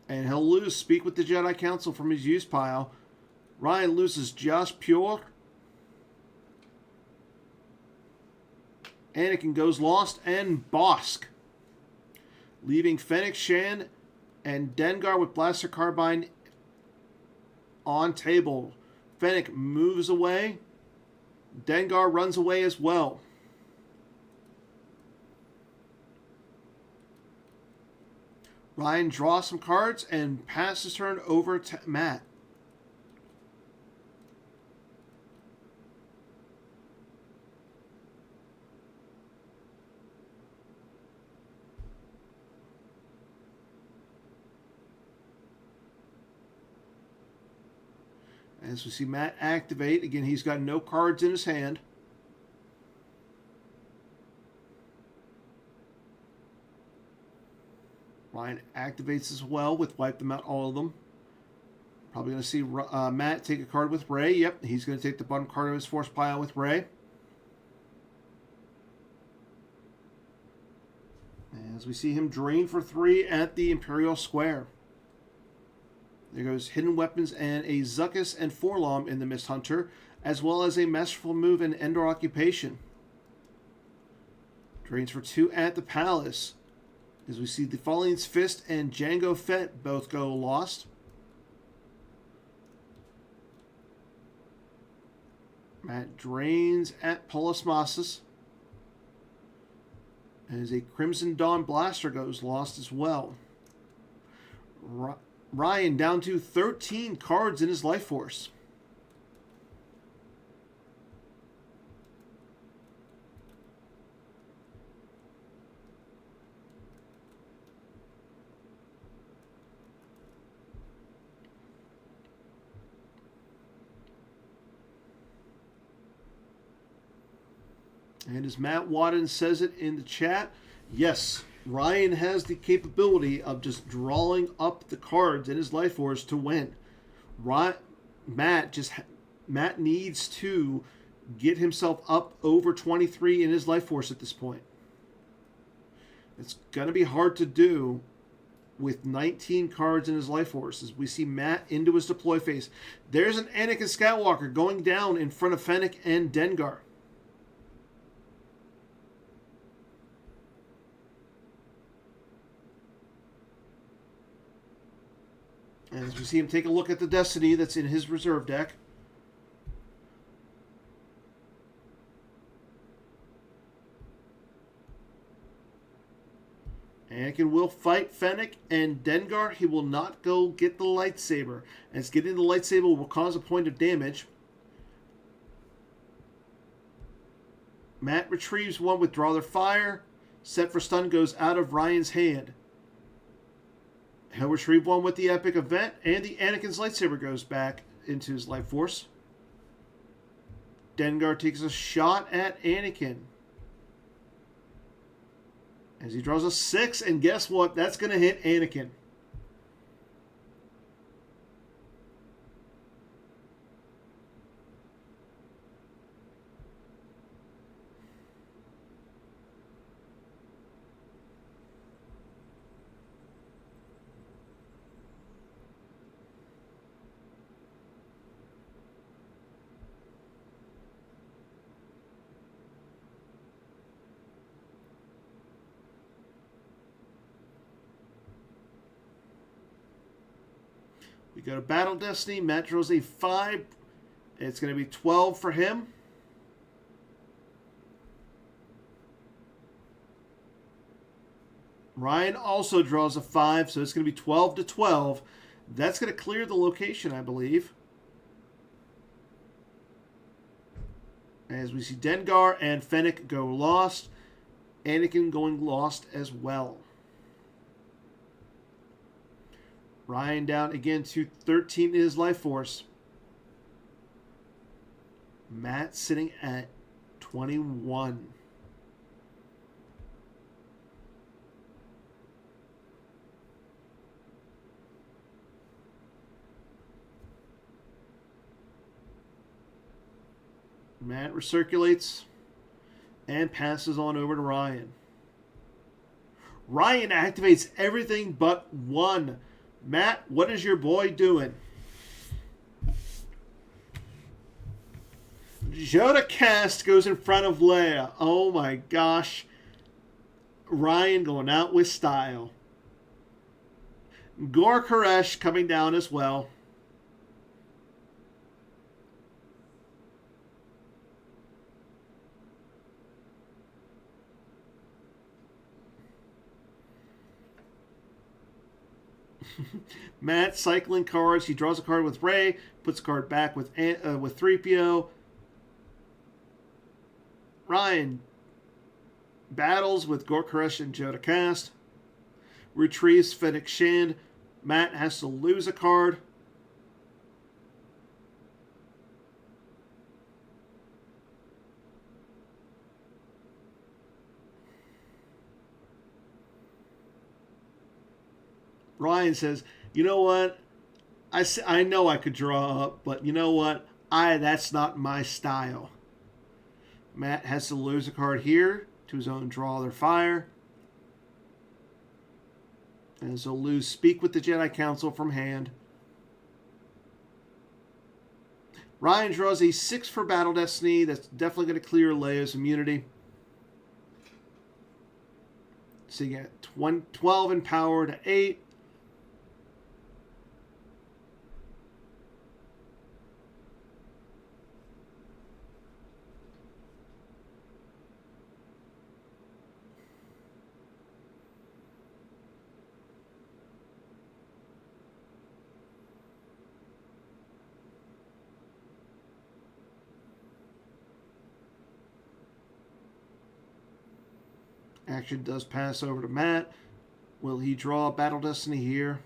And he'll lose Speak with the Jedi Council from his use pile. Ryan loses Josh Pure. Anakin goes lost and Bosk. Leaving Fennec Shan and Dengar with Blaster Carbine on table. Fennec moves away. Dengar runs away as well. Ryan draws some cards and passes turn over to Matt. As we see Matt activate, again, he's got no cards in his hand. Ryan activates as well with Wipe Them Out, all of them. Probably going to see Matt take a card with Rey. Yep, he's going to take the bottom card of his force pile with Rey. As we see him drain for 3 at the Imperial Square. There goes Hidden Weapons and a Zuckuss and Forlom in the Mist Hunter, as well as a Masterful Move and Endor Occupation. Drains for 2 at the Palace. As we see the Falling's Fist and Jango Fett both go lost. Matt drains at Polismasis. As a Crimson Dawn Blaster goes lost as well. Ryan down to 13 cards in his Life Force. And as Matt Wadden says it in the chat, yes, Ryan has the capability of just drawing up the cards in his Life Force to win. Matt needs to get himself up over 23 in his Life Force at this point. It's going to be hard to do with 19 cards in his Life Force as we see Matt into his deploy phase. There's an Anakin Skywalker going down in front of Fennec and Dengar. As we see him take a look at the Destiny that's in his reserve deck. Anakin will fight Fennec and Dengar. He will not go get the lightsaber, as getting the lightsaber will cause a point of damage. Matt retrieves one with Draw Their Fire. Set for Stun goes out of Ryan's hand. He'll retrieve one with the Epic Event, and the Anakin's lightsaber goes back into his Life Force. Dengar takes a shot at Anakin. As he draws a 6, and guess what? That's going to hit Anakin. We go to Battle Destiny. Matt draws a 5. It's going to be 12 for him. Ryan also draws a 5, so it's going to be 12 to 12. That's going to clear the location, I believe. As we see Dengar and Fennec go lost. Anakin going lost as well. Ryan down again to 13 in his Life Force. Matt sitting at 21. Matt recirculates and passes on over to Ryan. Ryan activates everything but 1. Matt, what is your boy doing? Yoda Cast goes in front of Leia. Oh my gosh. Ryan going out with style. Gor Koresh coming down as well. Matt cycling cards. He draws a card with Rey, puts a card back with 3PO. Ryan battles with Gor Koresh and Yoda Cast. Retrieves Fennec Shand. Matt has to lose a card. Ryan says, you know what? I know I could draw up, but you know what? That's not my style. Matt has to lose a card here to his own Draw Their Fire. And so lose Speak with the Jedi Council from hand. Ryan draws a 6 for Battle Destiny. That's definitely going to clear Leia's immunity. So you get 12 in power to 8. Action does pass over to Matt. Will he draw Battle Destiny here?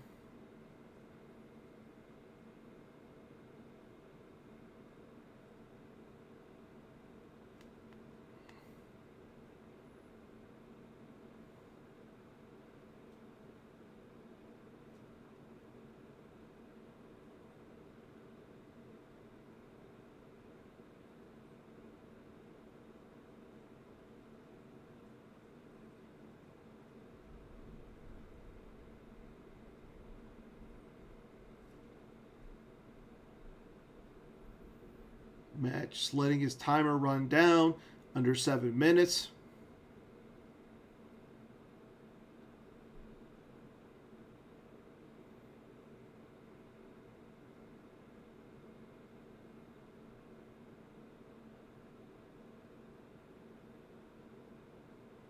Matt just letting his timer run down under 7 minutes.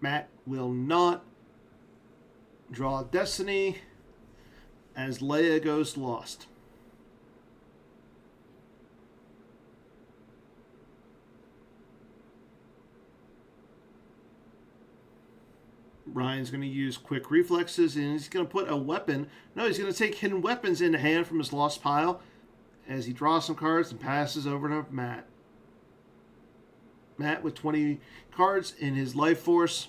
Matt will not draw Destiny as Leia goes lost. Ryan's going to use quick reflexes, and he's going to put a weapon. No, he's going to take hidden weapons into hand from his lost pile as he draws some cards and passes over to Matt. Matt with 20 cards in his life force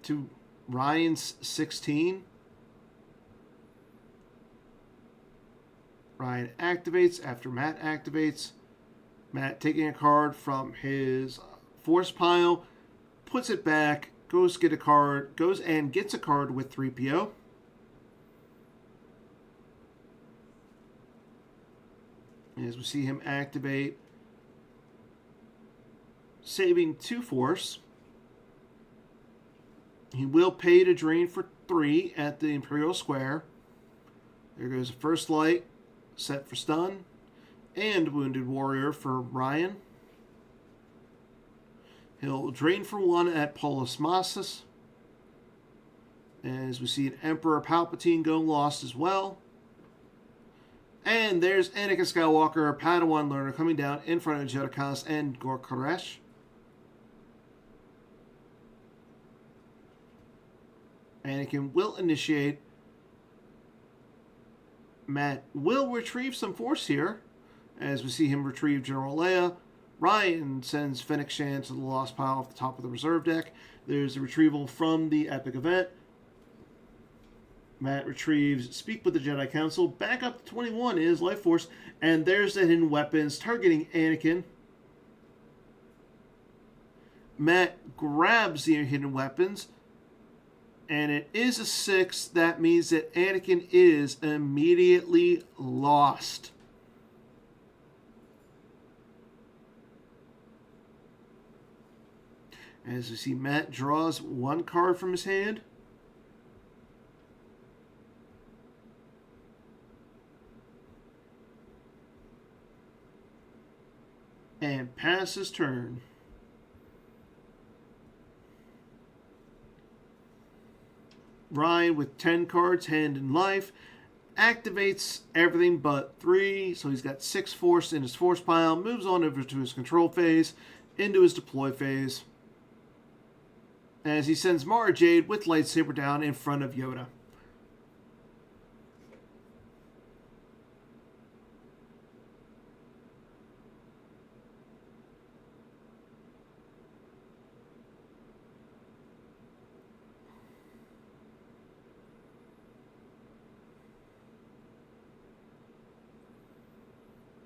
to Ryan's 16. Ryan activates after Matt activates. Matt taking a card from his force pile, puts it back, goes and gets a card with 3PO. As we see him activate, saving 2 force. He will pay to drain for 3 at the Imperial Square. There goes a First Light, set for stun, and Wounded Warrior for Ryan. He'll drain for 1 at Polis Massus. As we see an Emperor Palpatine go lost as well. And there's Anakin Skywalker, Padawan learner, coming down in front of Jerikas and Gorkoresh. Anakin will initiate. Matt will retrieve some force here, as we see him retrieve General Leia. Ryan sends Fennec Shan to the lost pile off the top of the reserve deck. There's a retrieval from the epic event. Matt retrieves Speak with the Jedi Council. Back up to 21 is Life Force. And there's the hidden weapons targeting Anakin. Matt grabs the hidden weapons. And it is a 6. That means that Anakin is immediately lost. As we see, Matt draws 1 card from his hand. And passes turn. Ryan with 10 cards, hand and life, activates everything but 3, so he's got 6 force in his force pile, moves on over to his control phase, into his deploy phase, as he sends Mara Jade with lightsaber down in front of Yoda.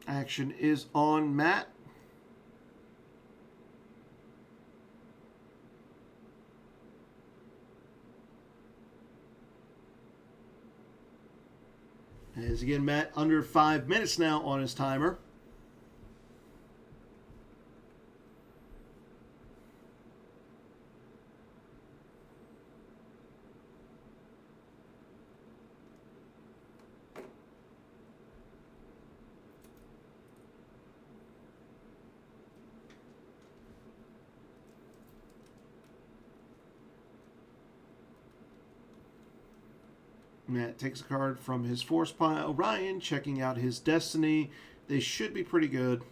Action is on Matt. As again, Matt under 5 minutes now on his timer. Matt takes a card from his force pile. Ryan checking out his Destiny. They should be pretty good.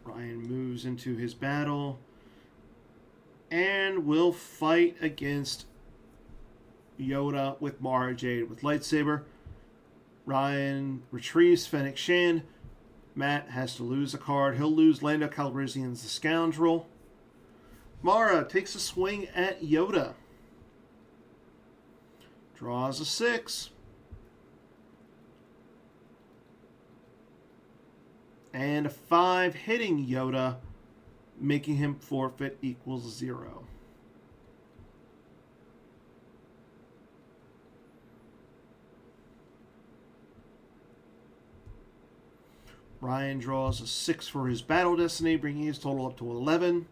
Ryan moves into his battle and will fight against Yoda with Mara Jade with lightsaber. Ryan retrieves Fennec Shan. Matt has to lose a card. He'll lose Lando Calrissian's the Scoundrel. Mara takes a swing at Yoda. Draws a 6. And a 5 hitting Yoda, making him forfeit equals 0. Ryan draws a 6 for his Battle Destiny, bringing his total up to 11.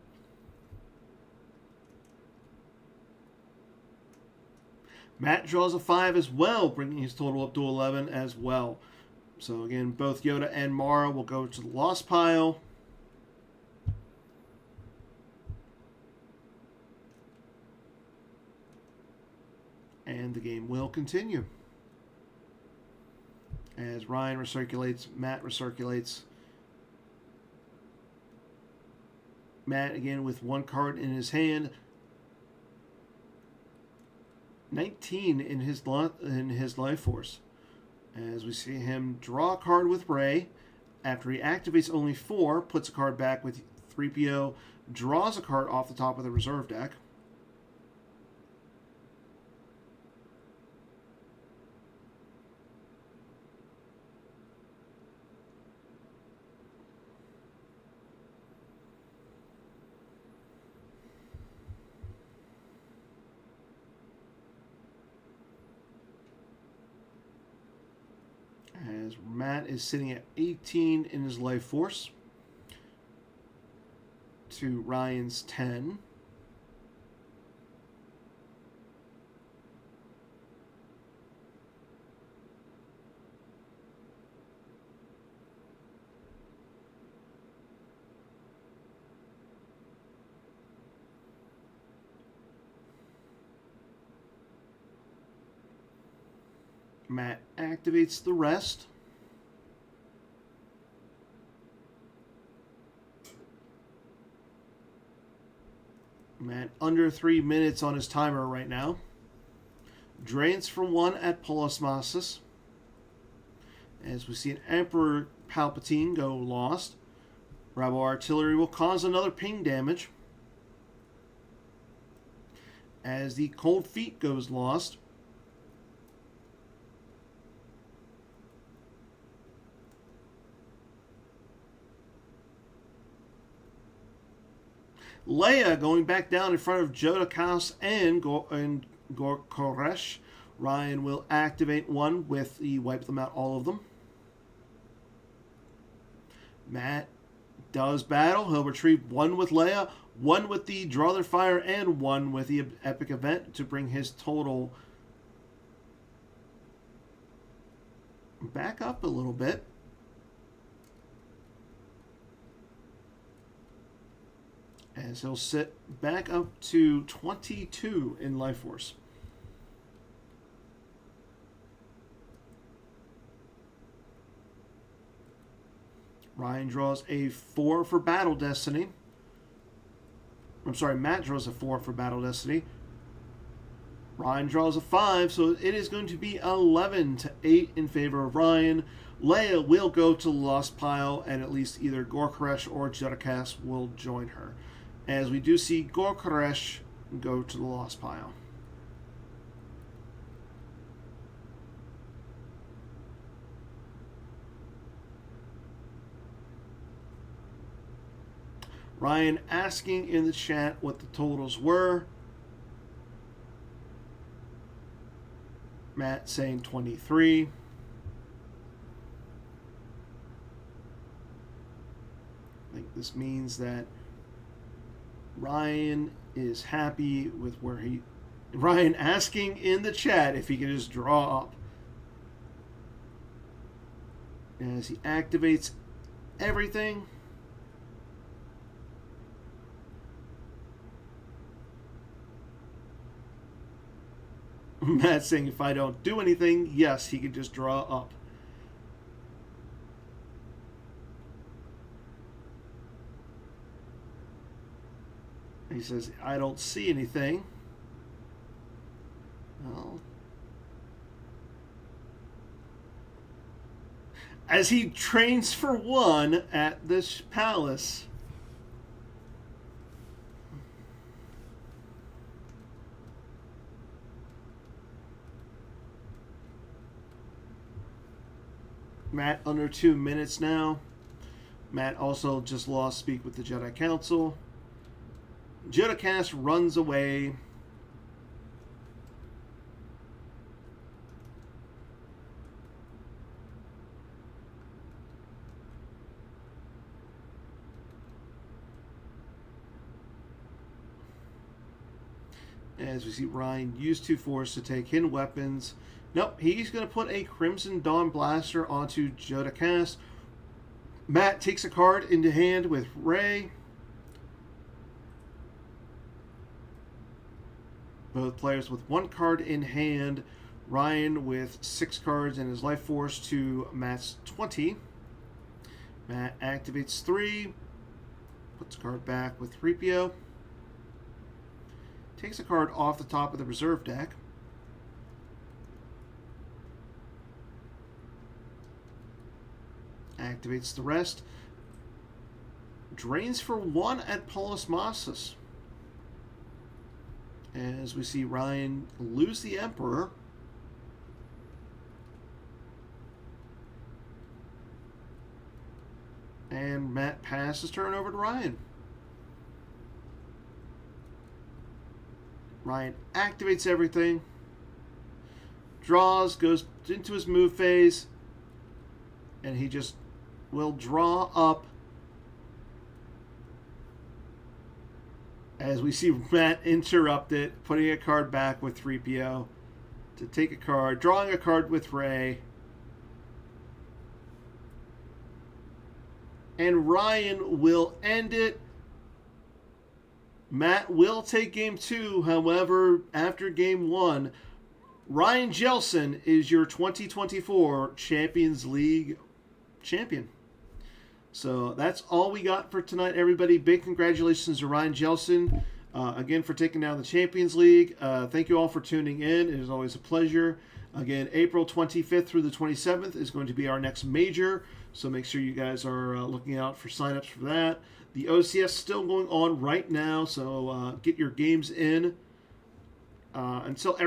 Matt draws a 5 as well, bringing his total up to 11 as well. So again, both Yoda and Mara will go to the lost pile. And the game will continue. As Ryan recirculates, Matt recirculates. Matt again with one card in his hand. 19 in his life force. As we see him draw a card with Rey. After he activates only 4, puts a card back with 3PO, draws a card off the top of the reserve deck. As Matt is sitting at 18 in his life force to Ryan's 10. Matt activates the rest. Matt under 3 minutes on his timer right now. Drains for 1 at Polismasis. As we see an Emperor Palpatine go lost. Rebel Artillery will cause another ping damage. As the Cold Feet goes lost. Leia going back down in front of Jota Kaos and Gorkoresh. Ryan will activate 1 with the wipe them out, all of them. Matt does battle. He'll retrieve 1 with Leia, 1 with the Draw Their Fire, and 1 with the Epic Event to bring his total back up a little bit. As he'll sit back up to 22 in life force. Ryan draws a 4 for Battle Destiny. I'm sorry, Matt draws a 4 for Battle Destiny. Ryan draws a 5, so it is going to be 11-8 in favor of Ryan. Leia will go to the lost pile, and at least either Gorkoresh or Judicas will join her. As we do see Gorkoresh go to the lost pile. Ryan asking in the chat what the totals were. Matt saying 23. I think this means that Ryan is happy with where he... Ryan asking in the chat if he can just draw up. As he activates everything. Matt saying if I don't do anything, yes, he can just draw up. He says, I don't see anything. Well, as he trains for one at this palace. Matt under 2 minutes now. Matt also just lost Speak with the Jedi Council. Jodacast runs away. As we see Ryan use 2 Force to take hidden weapons. Nope, he's going to put a Crimson Dawn Blaster onto Jodacast. Matt takes a card into hand with Rey. Both players with 1 card in hand. Ryan with 6 cards in his Life Force to Matt's 20. Matt activates 3. Puts a card back with 3PO. Takes a card off the top of the reserve deck. Activates the rest. Drains for 1 at Polis Mossus. As we see Ryan lose the Emperor. And Matt passes turn over to Ryan. Ryan activates everything. Draws, goes into his move phase. And he just will draw up. As we see Matt interrupt it, putting a card back with 3PO to take a card, drawing a card with Rey. And Ryan will end it. Matt will take game 2. However, after game 1, Ryan Jellison is your 2024 Champions League champion. So that's all we got for tonight, everybody. Big congratulations to Ryan Jellison, again, for taking down the Champions League. Thank you all for tuning in. It is always a pleasure. Again, April 25th through the 27th is going to be our next major, so make sure you guys are looking out for signups for that. The OCS is still going on right now, so get your games in. Until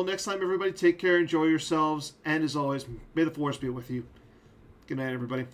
next time, everybody, take care, enjoy yourselves, and as always, may the Force be with you. Good night, everybody.